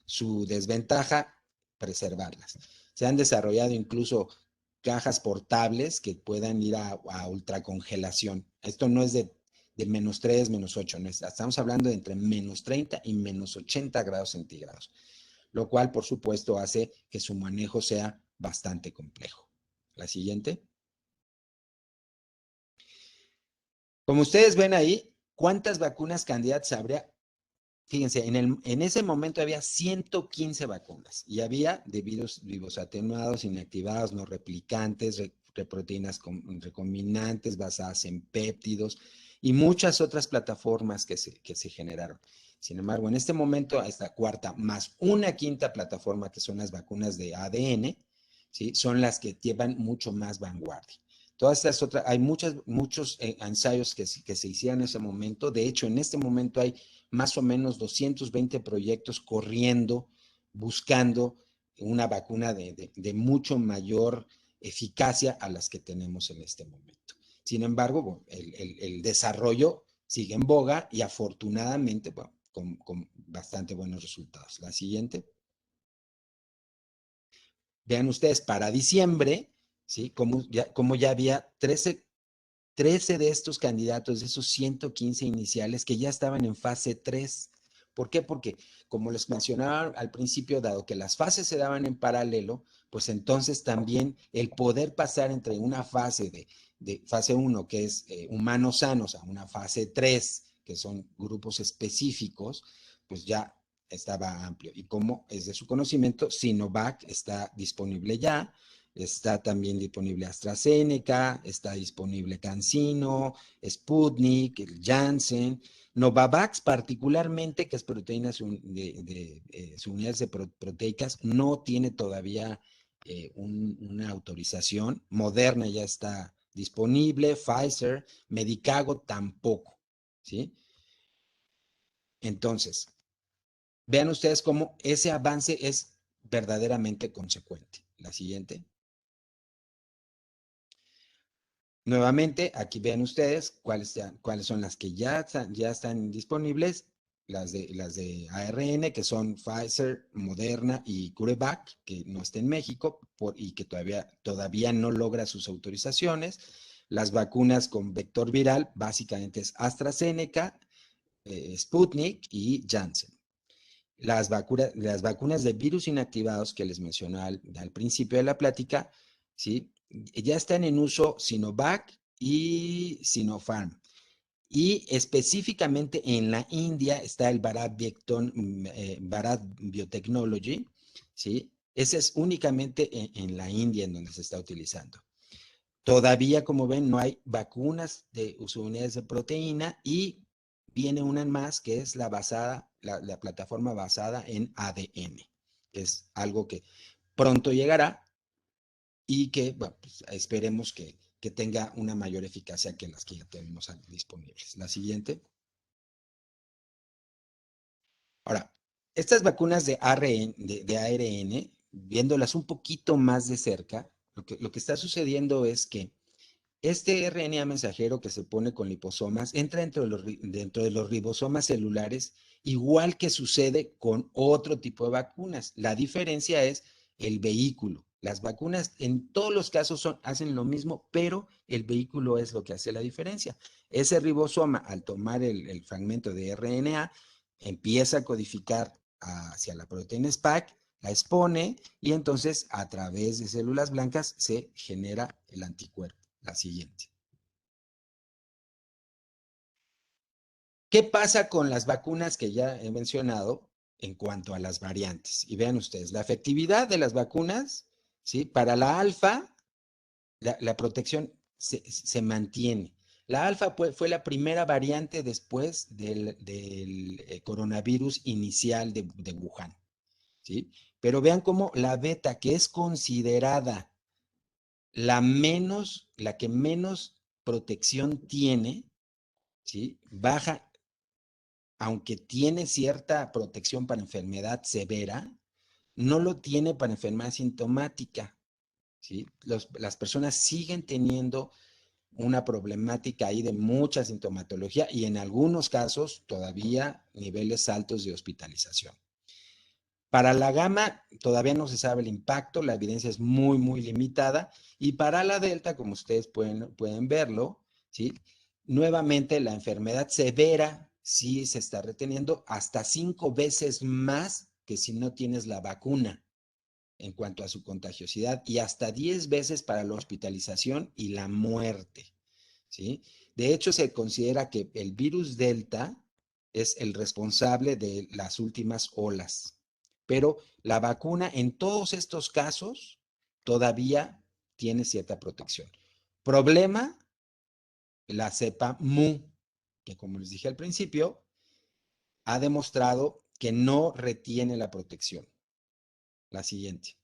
Su desventaja, preservarlas. Se han desarrollado incluso cajas portables que puedan ir a ultracongelación. Esto no es de -3, -8, no estamos hablando de entre -30 y -80 grados centígrados, lo cual, por supuesto, hace que su manejo sea bastante complejo. La siguiente. Como ustedes ven ahí, ¿cuántas vacunas candidatas habría? Fíjense, en ese momento había 115 vacunas y había de virus vivos atenuados, inactivados, no replicantes, proteínas recombinantes basadas en péptidos y muchas otras plataformas que se generaron. Sin embargo, en este momento, esta cuarta más una quinta plataforma, que son las vacunas de ADN, ¿sí? Son las que llevan mucho más vanguardia. Todas estas otras, hay muchos ensayos que se hicieron en ese momento. De hecho, en este momento hay más o menos 220 proyectos corriendo, buscando una vacuna de mucho mayor eficacia a las que tenemos en este momento. Sin embargo, bueno, el desarrollo sigue en boga y afortunadamente, bueno, con bastante buenos resultados. La siguiente. Vean ustedes, para diciembre, ¿sí? Como ya había 13 de estos candidatos, de esos 115 iniciales, que ya estaban en fase 3. ¿Por qué? Porque, como les mencionaba al principio, dado que las fases se daban en paralelo, pues entonces también el poder pasar entre una fase de fase 1, que es humanos sanos, a una fase 3, que son grupos específicos, pues ya estaba amplio. Y como es de su conocimiento, Sinovac está disponible ya. Está también disponible AstraZeneca, está disponible CanSino, Sputnik, el Janssen, Novavax particularmente, que es proteínas unidades proteicas, no tiene todavía una autorización. Moderna ya está disponible, Pfizer, Medicago tampoco, ¿sí? Entonces, vean ustedes cómo ese avance es verdaderamente consecuente. La siguiente. Nuevamente, aquí ven ustedes cuáles son las que ya están disponibles, las de ARN, que son Pfizer, Moderna y CureVac, que no está en México y que todavía no logra sus autorizaciones. Las vacunas con vector viral, básicamente es AstraZeneca, Sputnik y Janssen. Las vacunas de virus inactivados que les mencioné al principio de la plática, ¿sí? Ya están en uso Sinovac y Sinopharm. Y específicamente en la India está el Bharat Biotechnology, ¿sí? Ese es únicamente en la India en donde se está utilizando. Todavía, como ven, no hay vacunas de unidades de proteína y viene una más que es la plataforma basada en ADN, que es algo que pronto llegará y que, bueno, pues esperemos que tenga una mayor eficacia que las que ya tenemos disponibles. La siguiente. Ahora, estas vacunas de ARN, viéndolas un poquito más de cerca, lo que está sucediendo es que este RNA mensajero que se pone con liposomas entra dentro de los ribosomas celulares, igual que sucede con otro tipo de vacunas. La diferencia es el vehículo. Las vacunas en todos los casos hacen lo mismo, pero el vehículo es lo que hace la diferencia. Ese ribosoma, al tomar el fragmento de RNA, empieza a codificar hacia la proteína SPAC, la expone y entonces a través de células blancas se genera el anticuerpo. La siguiente. ¿Qué pasa con las vacunas que ya he mencionado en cuanto a las variantes? Y vean ustedes, la efectividad de las vacunas, ¿sí? Para la alfa, la protección se mantiene. La alfa fue la primera variante después del coronavirus inicial de Wuhan, ¿sí? Pero vean cómo la beta, que es considerada la que menos protección tiene, ¿sí? Baja, aunque tiene cierta protección para enfermedad severa, no lo tiene para enfermedad sintomática, ¿sí? Las personas siguen teniendo una problemática ahí de mucha sintomatología y en algunos casos todavía niveles altos de hospitalización. Para la gamma todavía no se sabe el impacto, la evidencia es muy, muy limitada. Y para la delta, como ustedes pueden verlo, ¿sí? Nuevamente la enfermedad severa sí se está reteniendo hasta 5 veces más que si no tienes la vacuna en cuanto a su contagiosidad y hasta 10 veces para la hospitalización y la muerte, ¿sí? De hecho, se considera que el virus Delta es el responsable de las últimas olas, pero la vacuna en todos estos casos todavía tiene cierta protección. Problema, la cepa Mu, que como les dije al principio, ha demostrado que no retiene la protección. La siguiente.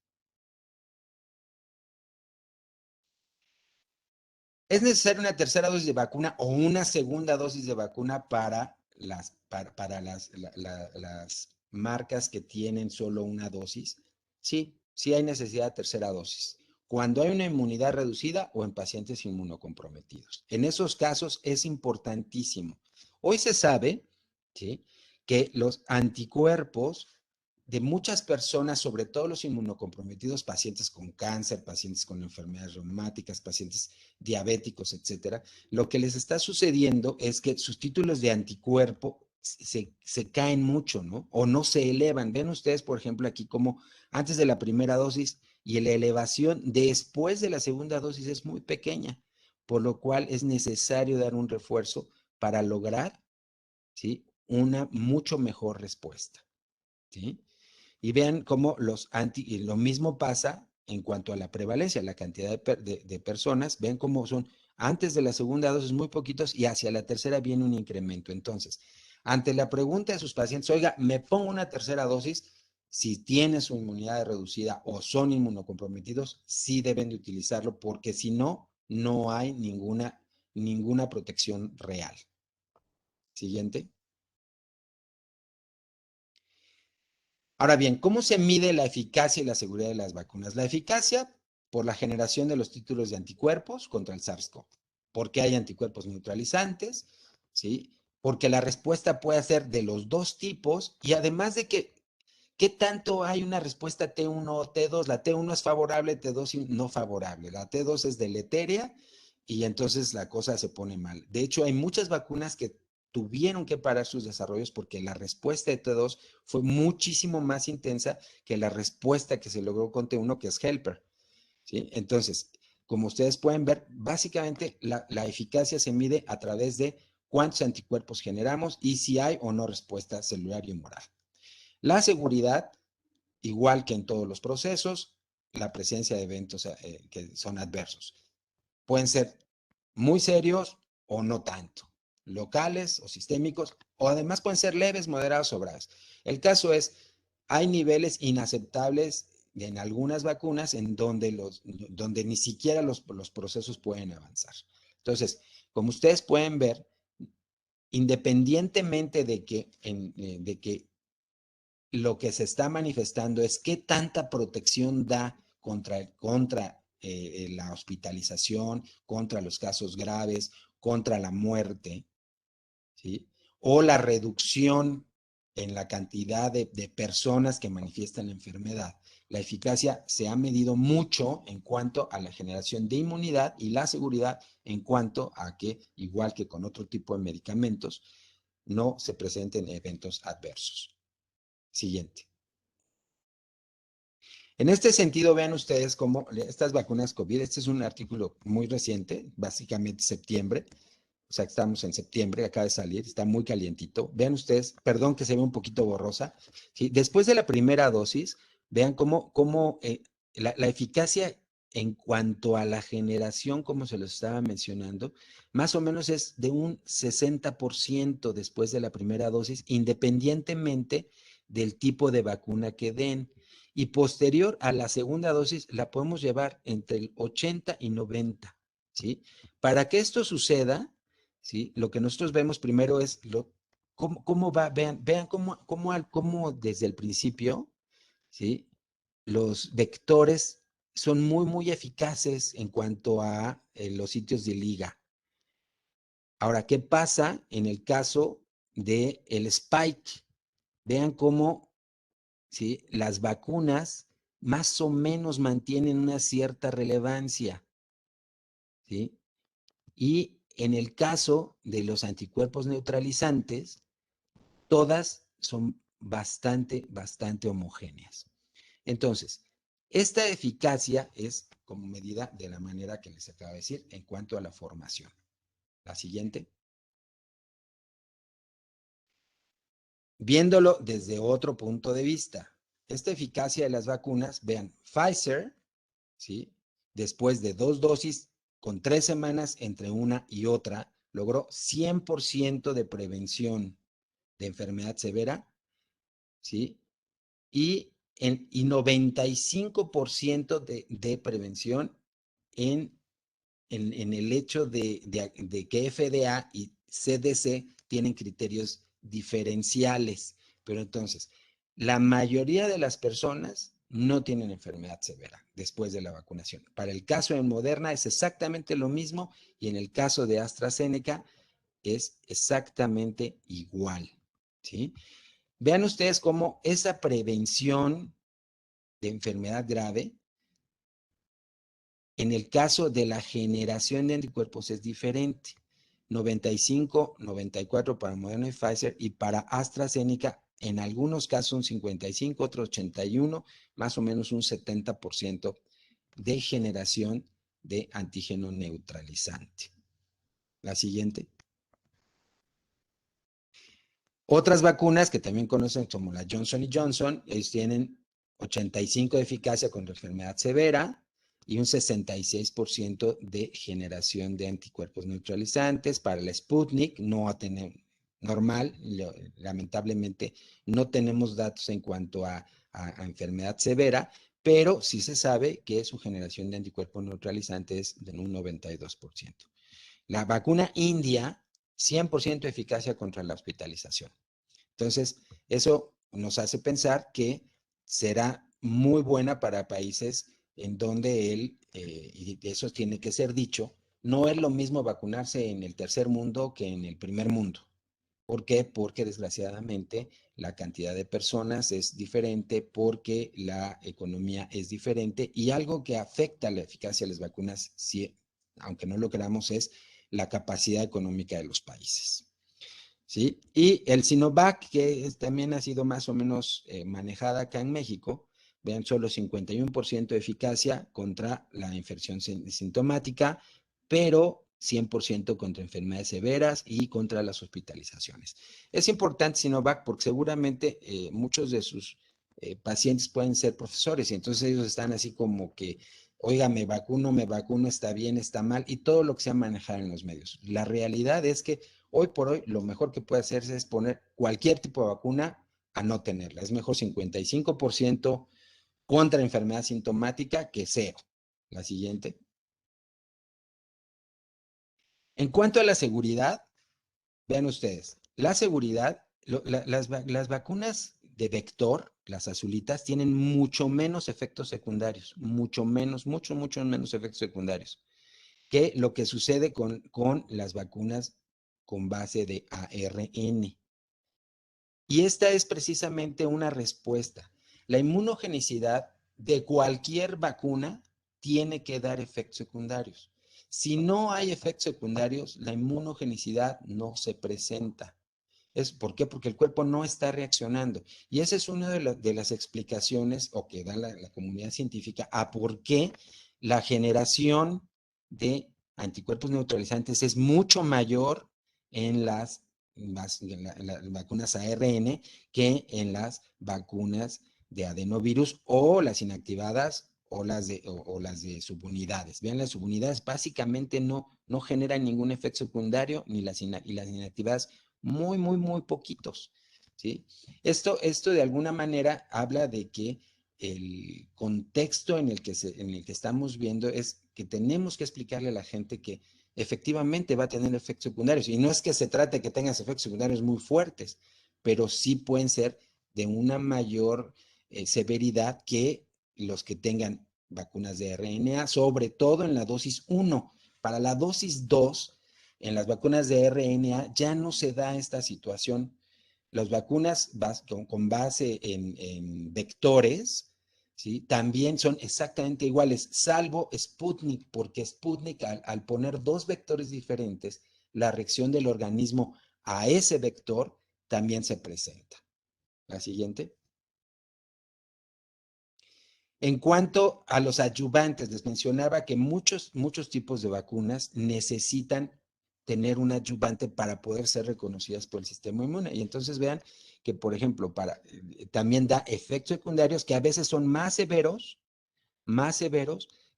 ¿Es necesaria una tercera dosis de vacuna o una segunda dosis de vacuna para las marcas que tienen solo una dosis? Sí, sí hay necesidad de tercera dosis. Cuando hay una inmunidad reducida o en pacientes inmunocomprometidos. En esos casos es importantísimo. Hoy se sabe, ¿sí?, que los anticuerpos de muchas personas, sobre todo los inmunocomprometidos, pacientes con cáncer, pacientes con enfermedades reumáticas, pacientes diabéticos, etcétera, lo que les está sucediendo es que sus títulos de anticuerpo se caen mucho, ¿no? O no se elevan. Ven ustedes, por ejemplo, aquí como antes de la primera dosis y la elevación después de la segunda dosis es muy pequeña, por lo cual es necesario dar un refuerzo para lograr, ¿sí?, una mucho mejor respuesta, ¿sí? Y vean cómo y lo mismo pasa en cuanto a la prevalencia, la cantidad de personas, ven cómo son antes de la segunda dosis muy poquitos y hacia la tercera viene un incremento. Entonces, ante la pregunta de sus pacientes, oiga, ¿me pongo una tercera dosis? Si tienen su inmunidad reducida o son inmunocomprometidos, sí deben de utilizarlo porque si no, no hay ninguna protección real. Siguiente. Ahora bien, ¿cómo se mide la eficacia y la seguridad de las vacunas? La eficacia por la generación de los títulos de anticuerpos contra el SARS-CoV, porque hay anticuerpos neutralizantes, ¿sí? Porque la respuesta puede ser de los dos tipos y además de que, ¿qué tanto hay una respuesta T1 o T2? La T1 es favorable, T2 no favorable. La T2 es deleteria y entonces la cosa se pone mal. De hecho, hay muchas vacunas que tuvieron que parar sus desarrollos porque la respuesta de T2 fue muchísimo más intensa que la respuesta que se logró con T1, que es Helper, ¿sí? Entonces, como ustedes pueden ver, básicamente la eficacia se mide a través de cuántos anticuerpos generamos y si hay o no respuesta celular y humoral. La seguridad, igual que en todos los procesos, la presencia de eventos que son adversos. Pueden ser muy serios o no tanto, locales o sistémicos, o además pueden ser leves, moderados o graves. El caso es, hay niveles inaceptables en algunas vacunas en donde ni siquiera los procesos pueden avanzar. Entonces, como ustedes pueden ver, independientemente de que lo que se está manifestando es qué tanta protección da contra la hospitalización, contra los casos graves, contra la muerte, ¿sí? O la reducción en la cantidad de personas que manifiestan la enfermedad. La eficacia se ha medido mucho en cuanto a la generación de inmunidad y la seguridad en cuanto a que, igual que con otro tipo de medicamentos, no se presenten eventos adversos. Siguiente. En este sentido, vean ustedes cómo estas vacunas COVID, este es un artículo muy reciente, básicamente septiembre, o sea, estamos en septiembre, acaba de salir, está muy calientito. Vean ustedes, perdón que se ve un poquito borrosa. ¿Sí? Después de la primera dosis, vean cómo la eficacia en cuanto a la generación, como se los estaba mencionando, más o menos es de un 60% después de la primera dosis, independientemente del tipo de vacuna que den. Y posterior a la segunda dosis, la podemos llevar entre el 80 y 90, ¿sí? Para que esto suceda, ¿sí? Lo que nosotros vemos primero es cómo va, vean cómo desde el principio, ¿sí? Los vectores son muy, muy eficaces en cuanto a los sitios de liga. Ahora, ¿qué pasa en el caso del spike? Vean cómo ¿sí? Las vacunas más o menos mantienen una cierta relevancia, ¿sí? Y en el caso de los anticuerpos neutralizantes, todas son bastante homogéneas. Entonces, esta eficacia es como medida de la manera que les acabo de decir en cuanto a la formación. La siguiente. Viéndolo desde otro punto de vista, esta eficacia de las vacunas, vean, Pfizer, ¿sí? Después de 2 dosis, con 3 semanas entre una y otra, logró 100% de prevención de enfermedad severa, ¿sí? Y 95% de prevención en el hecho de que FDA y CDC tienen criterios diferenciales. Pero entonces, la mayoría de las personas no tienen enfermedad severa después de la vacunación. Para el caso de Moderna es exactamente lo mismo y en el caso de AstraZeneca es exactamente igual, ¿sí? Vean ustedes cómo esa prevención de enfermedad grave, en el caso de la generación de anticuerpos es diferente. 95, 94 para Moderna y Pfizer, y para AstraZeneca en algunos casos un 55, otros 81, más o menos un 70% de generación de antígeno neutralizante. La siguiente. Otras vacunas que también conocen como la Johnson Johnson, ellos tienen 85 de eficacia contra enfermedad severa y un 66% de generación de anticuerpos neutralizantes. Para la Sputnik no va a tener normal, lamentablemente no tenemos datos en cuanto a enfermedad severa, pero sí se sabe que su generación de anticuerpos neutralizantes es de un 92%. La vacuna india, 100% eficacia contra la hospitalización. Entonces, eso nos hace pensar que será muy buena para países en donde y eso tiene que ser dicho, no es lo mismo vacunarse en el tercer mundo que en el primer mundo. ¿Por qué? Porque desgraciadamente la cantidad de personas es diferente, porque la economía es diferente y algo que afecta la eficacia de las vacunas, si, aunque no lo creamos, es la capacidad económica de los países. ¿Sí? Y el Sinovac, que también ha sido más o menos manejada acá en México, vean, solo 51% de eficacia contra la infección sintomática, pero 100% contra enfermedades severas y contra las hospitalizaciones. Es importante Sinovac porque seguramente muchos de sus pacientes pueden ser profesores y entonces ellos están así como que, oiga, me vacuno, está bien, está mal, y todo lo que se ha manejado en los medios. La realidad es que hoy por hoy lo mejor que puede hacerse es poner cualquier tipo de vacuna a no tenerla. Es mejor 55% contra enfermedad sintomática que cero. La siguiente. En cuanto a la seguridad, vean ustedes, la seguridad, las vacunas de vector, las azulitas, tienen mucho menos efectos secundarios, mucho menos, mucho menos efectos secundarios que lo que sucede con las vacunas con base de ARN. Y esta es precisamente una respuesta. La inmunogenicidad de cualquier vacuna tiene que dar efectos secundarios. Si no hay efectos secundarios, la inmunogenicidad no se presenta. ¿Por qué? Porque el cuerpo no está reaccionando. Y esa es una de las explicaciones o que da la comunidad científica a por qué la generación de anticuerpos neutralizantes es mucho mayor en las vacunas ARN que en las vacunas de adenovirus o las inactivadas o las de subunidades. Vean, las subunidades básicamente no generan ningún efecto secundario y las inactivadas muy poquitos, ¿sí? Esto de alguna manera habla de que el contexto en el que estamos viendo es que tenemos que explicarle a la gente que efectivamente va a tener efectos secundarios. Y no es que se trate de que tengas efectos secundarios muy fuertes, pero sí pueden ser de una mayor severidad que los que tengan vacunas de RNA, sobre todo en la dosis 1. Para la dosis 2, en las vacunas de RNA ya no se da esta situación las vacunas con base en vectores, ¿sí? También son exactamente iguales, salvo Sputnik, porque Sputnik al poner dos vectores diferentes, la reacción del organismo a ese vector también se presenta. La siguiente. En cuanto a los adyuvantes, les mencionaba que muchos tipos de vacunas necesitan tener un adyuvante para poder ser reconocidas por el sistema inmune. Y entonces vean que, por ejemplo, también da efectos secundarios que a veces son más severos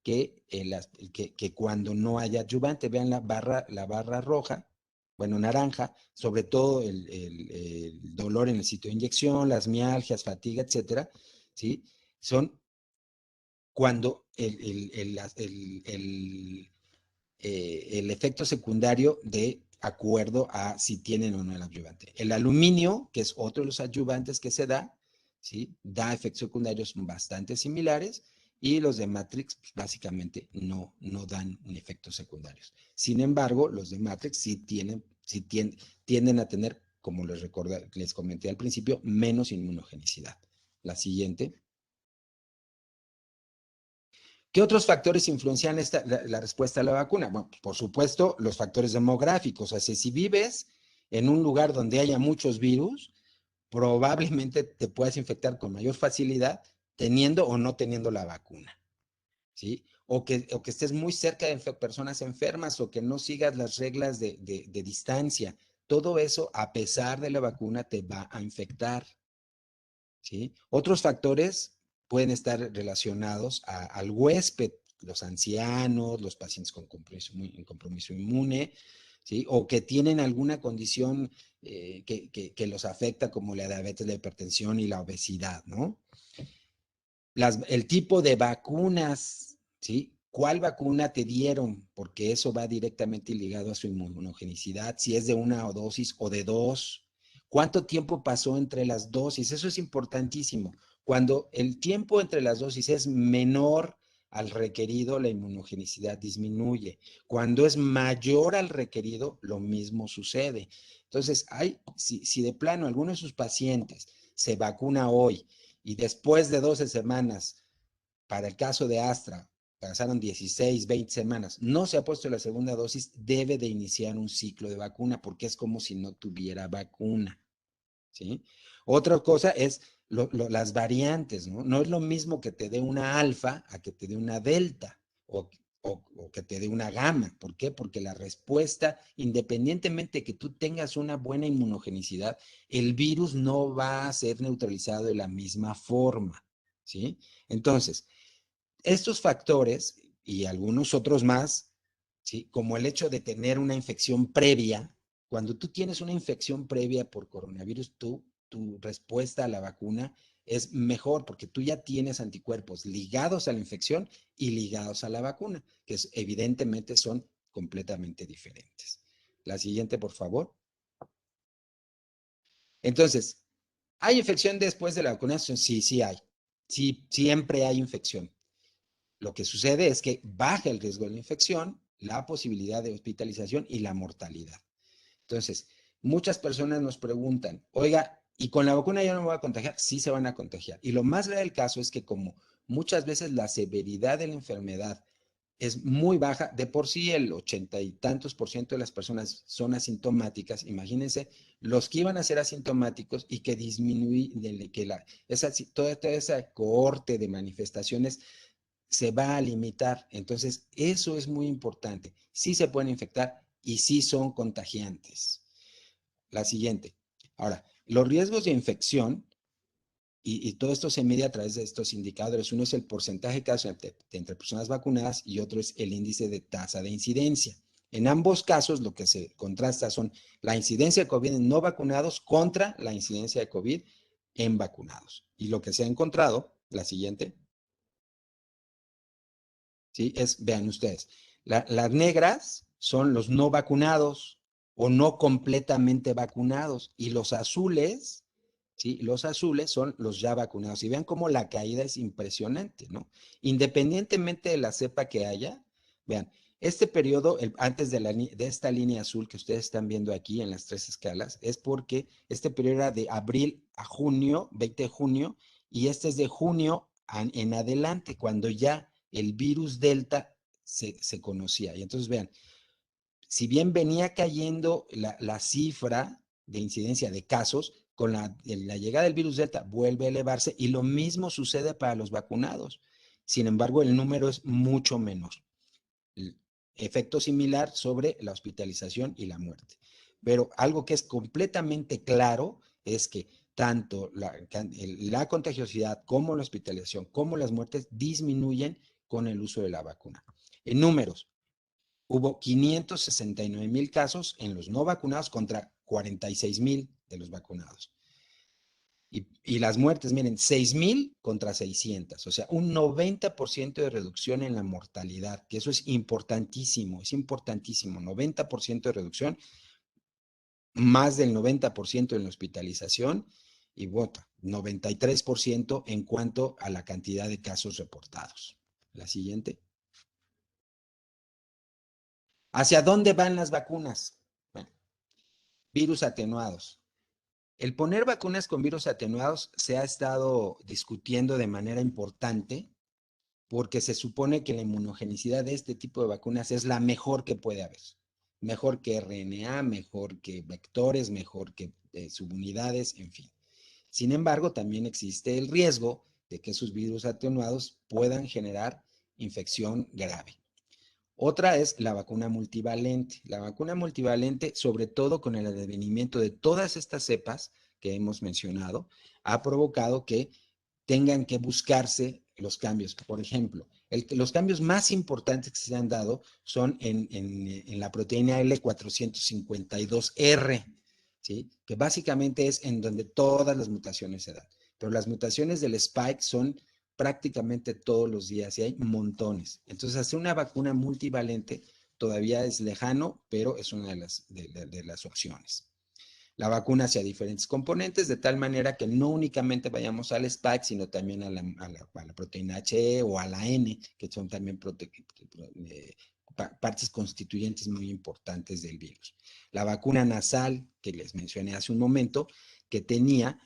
que cuando no hay adyuvante. Vean la barra roja, bueno, naranja, sobre todo el dolor en el sitio de inyección, las mialgias, fatiga, etcétera, ¿sí? Son cuando el efecto secundario de acuerdo a si tienen o no el adyuvante. El aluminio, que es otro de los adyuvantes que se da, ¿sí? Da efectos secundarios bastante similares y los de Matrix pues, básicamente no dan efectos secundarios. Sin embargo, los de Matrix tienden a tener, como les comenté al principio, menos inmunogenicidad. La siguiente. ¿Qué otros factores influencian la respuesta a la vacuna? Bueno, por supuesto, los factores demográficos. O sea, si vives en un lugar donde haya muchos virus, probablemente te puedas infectar con mayor facilidad teniendo o no teniendo la vacuna, ¿sí? O que estés muy cerca de personas enfermas o que no sigas las reglas de distancia. Todo eso, a pesar de la vacuna, te va a infectar, ¿sí? Otros factores pueden estar relacionados al huésped, los ancianos, los pacientes con compromiso inmune, ¿sí? O que tienen alguna condición que los afecta, como la diabetes, la hipertensión y la obesidad, ¿no? El tipo de vacunas, ¿sí? ¿Cuál vacuna te dieron? Porque eso va directamente ligado a su inmunogenicidad, si es de una dosis o de dos. ¿Cuánto tiempo pasó entre las dosis? Eso es importantísimo. Cuando el tiempo entre las dosis es menor al requerido, la inmunogenicidad disminuye. Cuando es mayor al requerido, lo mismo sucede. Entonces, si de plano alguno de sus pacientes se vacuna hoy y después de 12 semanas, para el caso de Astra, pasaron 16, 20 semanas, no se ha puesto la segunda dosis, debe de iniciar un ciclo de vacuna porque es como si no tuviera vacuna, ¿sí? Otra cosa es las variantes, ¿no? No es lo mismo que te dé una alfa a que te dé una delta o que te dé una gamma. ¿Por qué? Porque la respuesta, independientemente de que tú tengas una buena inmunogenicidad, el virus no va a ser neutralizado de la misma forma, ¿sí? Entonces, estos factores y algunos otros más, ¿sí? Como el hecho de tener una infección previa, cuando tú tienes una infección previa por coronavirus, tu respuesta a la vacuna es mejor porque tú ya tienes anticuerpos ligados a la infección y ligados a la vacuna, que evidentemente son completamente diferentes. La siguiente, por favor. Entonces, ¿hay infección después de la vacunación? Sí, sí hay. Sí, siempre hay infección. Lo que sucede es que baja el riesgo de la infección, la posibilidad de hospitalización y la mortalidad. Entonces, muchas personas nos preguntan, oiga, ¿y con la vacuna ya no me voy a contagiar? Sí se van a contagiar. Y lo más grave del caso es que como muchas veces la severidad de la enfermedad es muy baja, de por sí el 80 y tantos por ciento de las personas son asintomáticas, imagínense los que iban a ser asintomáticos y que disminuye, toda esa cohorte de manifestaciones se va a limitar. Entonces, eso es muy importante. Sí se pueden infectar y sí son contagiantes. La siguiente. Ahora, los riesgos de infección, y todo esto se mide a través de estos indicadores. Uno es el porcentaje de casos entre personas vacunadas y otro es el índice de tasa de incidencia. En ambos casos, lo que se contrasta son la incidencia de COVID en no vacunados contra la incidencia de COVID en vacunados. Y lo que se ha encontrado, la siguiente, ¿sí? Vean ustedes, las negras son los no vacunados o no completamente vacunados y los azules, ¿sí? Los azules son los ya vacunados. Y vean cómo la caída es impresionante, ¿no? Independientemente de la cepa que haya, vean, Este periodo, antes de esta línea azul que ustedes están viendo aquí en las 3 escalas, es porque este periodo era de abril a junio, 20 de junio, y este es de junio en adelante, cuando ya el virus Delta se conocía. Y entonces vean, si bien venía cayendo la cifra de incidencia de casos, con la llegada del virus Delta vuelve a elevarse y lo mismo sucede para los vacunados. Sin embargo, el número es mucho menor. Efecto similar sobre la hospitalización y la muerte. Pero algo que es completamente claro es que tanto la contagiosidad como la hospitalización como las muertes disminuyen con el uso de la vacuna. En números, hubo 569,000 casos en los no vacunados contra 46,000 de los vacunados. Y las muertes, miren, 6,000 contra 600, o sea, un 90% de reducción en la mortalidad, que eso es importantísimo, 90% de reducción, más del 90% en la hospitalización y 93% en cuanto a la cantidad de casos reportados. La siguiente. ¿Hacia dónde van las vacunas? Bueno, virus atenuados. El poner vacunas con virus atenuados se ha estado discutiendo de manera importante porque se supone que la inmunogenicidad de este tipo de vacunas es la mejor que puede haber. Mejor que RNA, mejor que vectores, mejor que subunidades, en fin. Sin embargo, también existe el riesgo de que esos virus atenuados puedan generar infección grave. Otra es la vacuna multivalente. La vacuna multivalente, sobre todo con el advenimiento de todas estas cepas que hemos mencionado, ha provocado que tengan que buscarse los cambios. Por ejemplo, los cambios más importantes que se han dado son en la proteína L452R, ¿sí? Que básicamente es en donde todas las mutaciones se dan. Pero las mutaciones del spike son prácticamente todos los días y hay montones. Entonces, hacer una vacuna multivalente todavía es lejano, pero es una de las opciones. La vacuna hacia diferentes componentes, de tal manera que no únicamente vayamos al spike, sino también a la proteína He o a la N, que son también partes constituyentes muy importantes del virus. La vacuna nasal, que les mencioné hace un momento, que tenía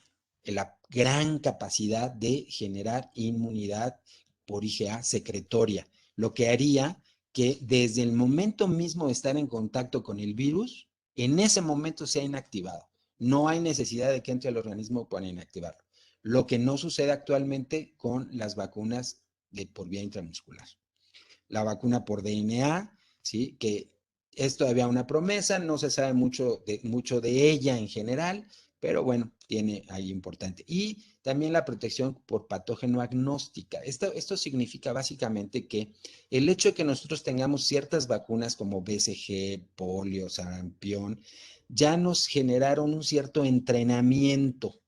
la gran capacidad de generar inmunidad por IgA secretoria, lo que haría que desde el momento mismo de estar en contacto con el virus, en ese momento se ha inactivado. No hay necesidad de que entre al organismo para inactivarlo. Lo que no sucede actualmente con las vacunas por vía intramuscular. La vacuna por DNA, ¿sí? Que es todavía una promesa, no se sabe mucho de ella en general, pero bueno, tiene ahí importante. Y también la protección por patógeno agnóstica. Esto significa básicamente que el hecho de que nosotros tengamos ciertas vacunas como BCG, polio, sarampión, ya nos generaron un cierto entrenamiento.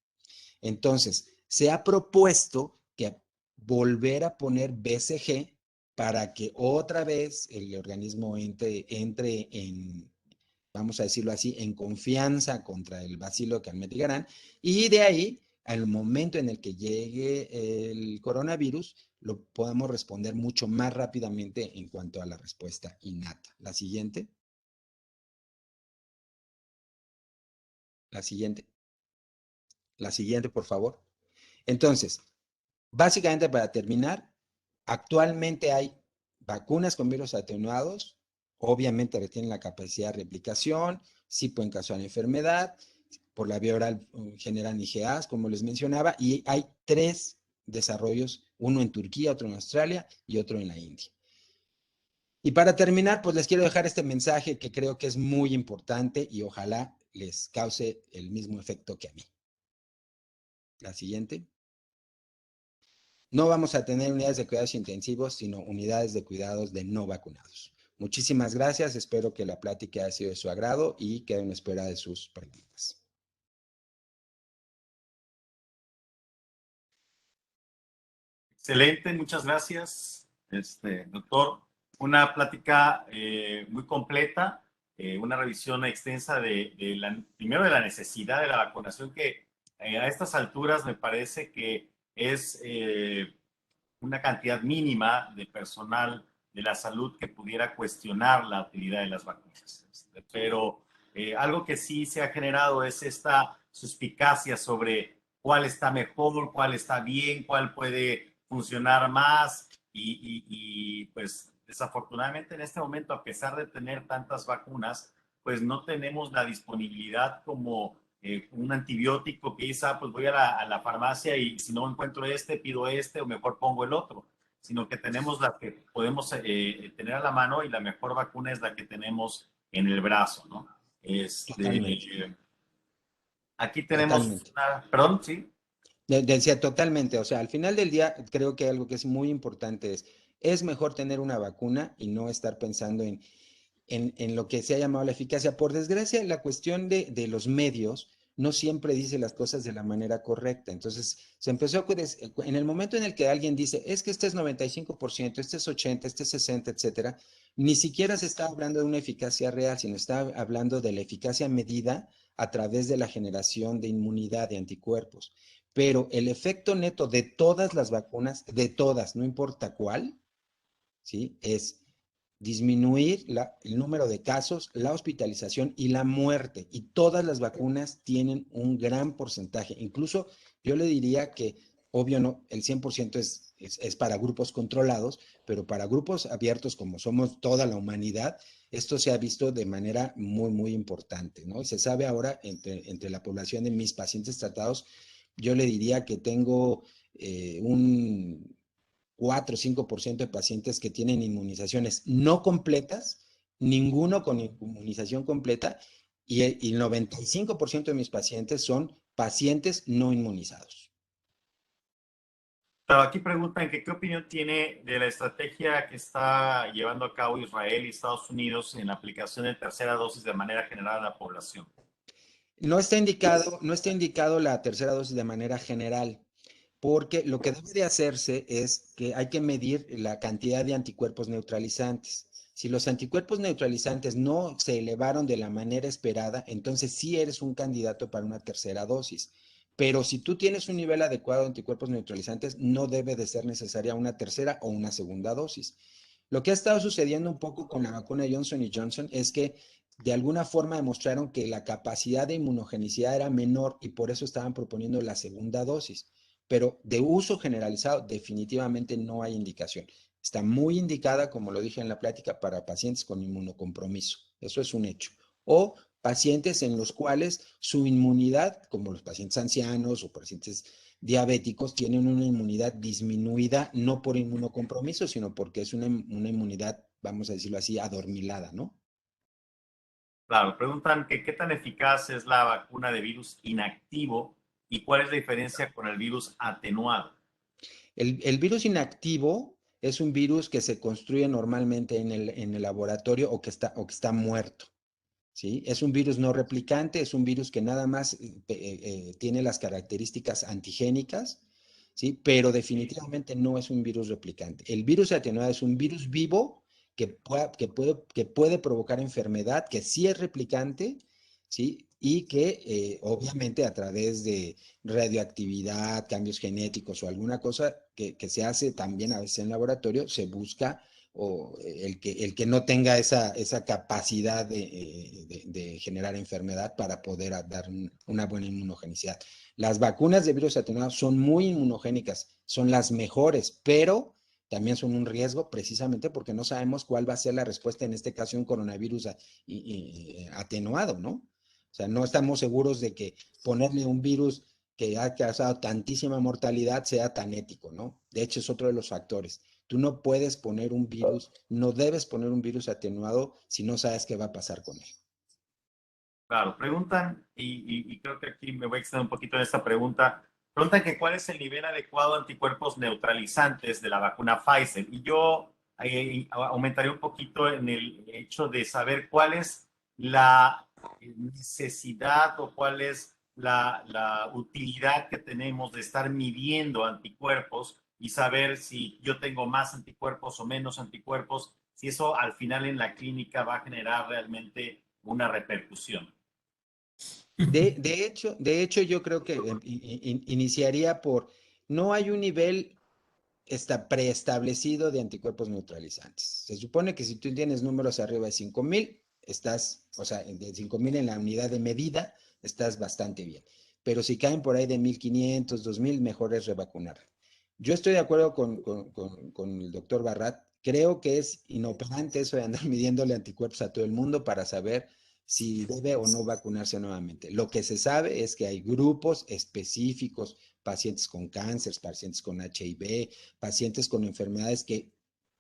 Entonces, se ha propuesto que volver a poner BCG para que otra vez el organismo entre en, vamos a decirlo así, en confianza contra el bacilo Calmette-Guerin, y de ahí, al momento en el que llegue el coronavirus, lo podamos responder mucho más rápidamente en cuanto a la respuesta innata. La siguiente. La siguiente. La siguiente, por favor. Entonces, básicamente para terminar, actualmente hay vacunas con virus atenuados, obviamente retienen la capacidad de replicación, sí pueden causar enfermedad, por la vía oral generan IgAs, como les mencionaba, y hay 3 desarrollos, uno en Turquía, otro en Australia y otro en la India. Y para terminar, pues les quiero dejar este mensaje que creo que es muy importante y ojalá les cause el mismo efecto que a mí. La siguiente. No vamos a tener unidades de cuidados intensivos, sino unidades de cuidados de no vacunados. Muchísimas gracias, espero que la plática haya sido de su agrado y quedo en espera de sus preguntas. Excelente, muchas gracias, doctor. Una plática muy completa, una revisión extensa primero de la necesidad de la vacunación, que a estas alturas me parece que es una cantidad mínima de personal de la salud que pudiera cuestionar la utilidad de las vacunas. Pero algo que sí se ha generado es esta suspicacia sobre cuál está mejor, cuál está bien, cuál puede funcionar más pues desafortunadamente en este momento, a pesar de tener tantas vacunas, pues no tenemos la disponibilidad como un antibiótico que dice, pues voy a la farmacia y si no encuentro este, pido este o mejor pongo el otro, sino que tenemos la que podemos tener a la mano y la mejor vacuna es la que tenemos en el brazo, ¿no? Totalmente, Aquí tenemos totalmente. una, perdón, sí. Decía totalmente, o sea, al final del día creo que algo que es muy importante es mejor tener una vacuna y no estar pensando en lo que se ha llamado la eficacia. Por desgracia, la cuestión de los medios no siempre dice las cosas de la manera correcta. Entonces, se empezó en el momento en el que alguien dice, es que este es 95%, este es 80%, este es 60%, etcétera, ni siquiera se está hablando de una eficacia real, sino está hablando de la eficacia medida a través de la generación de inmunidad de anticuerpos. Pero el efecto neto de todas las vacunas, de todas, no importa cuál, ¿sí? Es disminuir el número de casos, la hospitalización y la muerte. Y todas las vacunas tienen un gran porcentaje. Incluso yo le diría que, obvio, no, el 100% es para grupos controlados, pero para grupos abiertos como somos toda la humanidad, esto se ha visto de manera muy, muy importante, ¿no? Y se sabe ahora entre la población de mis pacientes tratados, yo le diría que tengo un 4 o 5% de pacientes que tienen inmunizaciones no completas, ninguno con inmunización completa, y el 95% de mis pacientes son pacientes no inmunizados. Pero aquí preguntan que qué opinión tiene de la estrategia que está llevando a cabo Israel y Estados Unidos en la aplicación de tercera dosis de manera general a la población. No está indicado la tercera dosis de manera general, porque lo que debe de hacerse es que hay que medir la cantidad de anticuerpos neutralizantes. Si los anticuerpos neutralizantes no se elevaron de la manera esperada, entonces sí eres un candidato para una tercera dosis. Pero si tú tienes un nivel adecuado de anticuerpos neutralizantes, no debe de ser necesaria una tercera o una segunda dosis. Lo que ha estado sucediendo un poco con la vacuna Johnson y Johnson es que de alguna forma demostraron que la capacidad de inmunogenicidad era menor y por eso estaban proponiendo la segunda dosis. Pero de uso generalizado definitivamente no hay indicación. Está muy indicada, como lo dije en la plática, para pacientes con inmunocompromiso. Eso es un hecho. O pacientes en los cuales su inmunidad, como los pacientes ancianos o pacientes diabéticos, tienen una inmunidad disminuida no por inmunocompromiso, sino porque es una inmunidad, vamos a decirlo así, adormilada, ¿no? Claro, preguntan que qué tan eficaz es la vacuna de virus inactivo y cuál es la diferencia con el virus atenuado. El virus inactivo es un virus que se construye normalmente en el laboratorio o que está muerto. ¿Sí? Es un virus no replicante, es un virus que nada más tiene las características antigénicas, ¿sí? Pero definitivamente no es un virus replicante. El virus atenuado es un virus vivo que puede provocar enfermedad, que sí es replicante, ¿sí? Y que obviamente a través de radioactividad, cambios genéticos o alguna cosa que se hace también a veces en laboratorio, se busca o el que no tenga esa capacidad de generar enfermedad para poder dar una buena inmunogenicidad. Las vacunas de virus atenuado son muy inmunogénicas, son las mejores, pero también son un riesgo precisamente porque no sabemos cuál va a ser la respuesta, en este caso un coronavirus atenuado, ¿no? O sea, no estamos seguros de que ponerle un virus que ha causado tantísima mortalidad sea tan ético, ¿no? De hecho, es otro de los factores. Tú no puedes poner un virus, no debes poner un virus atenuado si no sabes qué va a pasar con él. Claro, preguntan, y creo que aquí me voy a extender un poquito en esta pregunta, preguntan que cuál es el nivel adecuado de anticuerpos neutralizantes de la vacuna Pfizer. Y yo aumentaría un poquito en el hecho de saber cuál es la necesidad o cuál es la utilidad que tenemos de estar midiendo anticuerpos y saber si yo tengo más anticuerpos o menos anticuerpos, si eso al final en la clínica va a generar realmente una repercusión. De hecho, yo creo que iniciaría no hay un nivel está preestablecido de anticuerpos neutralizantes. Se supone que si tú tienes números arriba de 5,000, estás, o sea, de 5,000 en la unidad de medida, estás bastante bien. Pero si caen por ahí de 1,500, 2,000, mejor es revacunar. Yo estoy de acuerdo con el doctor Barrat. Creo que es inoperante eso de andar midiéndole anticuerpos a todo el mundo para saber si debe o no vacunarse nuevamente. Lo que se sabe es que hay grupos específicos, pacientes con cáncer, pacientes con HIV, pacientes con enfermedades que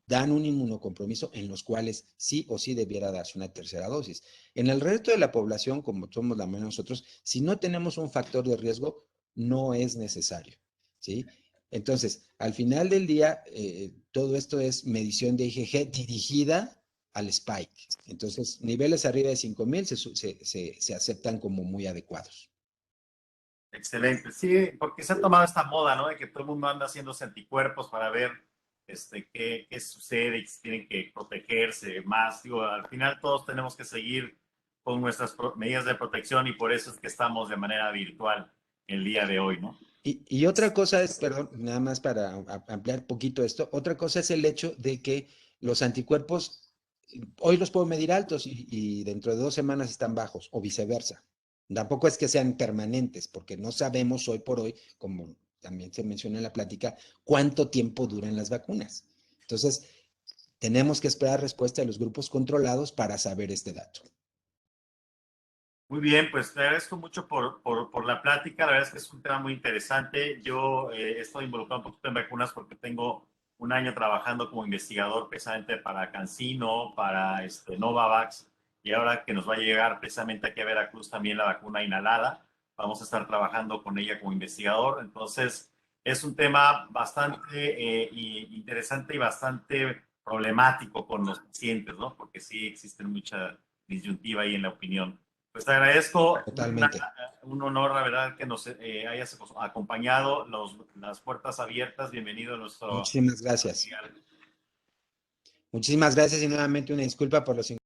dan un inmunocompromiso en los cuales sí o sí debiera darse una tercera dosis. En el resto de la población, como somos la mayoría de nosotros, si no tenemos un factor de riesgo, no es necesario, ¿sí? Entonces, al final del día, todo esto es medición de IgG dirigida al spike. Entonces, niveles arriba de 5,000 se aceptan como muy adecuados. Excelente, sí, porque se ha tomado esta moda, ¿no? De que todo el mundo anda haciéndose anticuerpos para ver qué sucede y si tienen que protegerse más. Digo, al final todos tenemos que seguir con nuestras medidas de protección y por eso es que estamos de manera virtual el día de hoy, ¿no? Y otra cosa es, perdón, nada más para ampliar un poquito esto, otra cosa es el hecho de que los anticuerpos, hoy los puedo medir altos y dentro de 2 semanas están bajos, o viceversa. Tampoco es que sean permanentes, porque no sabemos hoy por hoy, como también se menciona en la plática, cuánto tiempo duran las vacunas. Entonces, tenemos que esperar respuesta de los grupos controlados para saber este dato. Muy bien, pues te agradezco mucho por la plática. La verdad es que es un tema muy interesante. Yo estoy involucrado un poquito en vacunas porque tengo un año trabajando como investigador precisamente para CanSino, para Novavax, y ahora que nos va a llegar precisamente aquí a Veracruz también la vacuna inhalada, vamos a estar trabajando con ella como investigador. Entonces, es un tema bastante interesante y bastante problemático con los pacientes, ¿no? Porque sí existen mucha disyuntiva ahí en la opinión. Pues te agradezco, Totalmente. un honor, la verdad, que nos hayas acompañado, las puertas abiertas, bienvenido a nuestro Muchísimas gracias. material. Muchísimas gracias y nuevamente una disculpa por los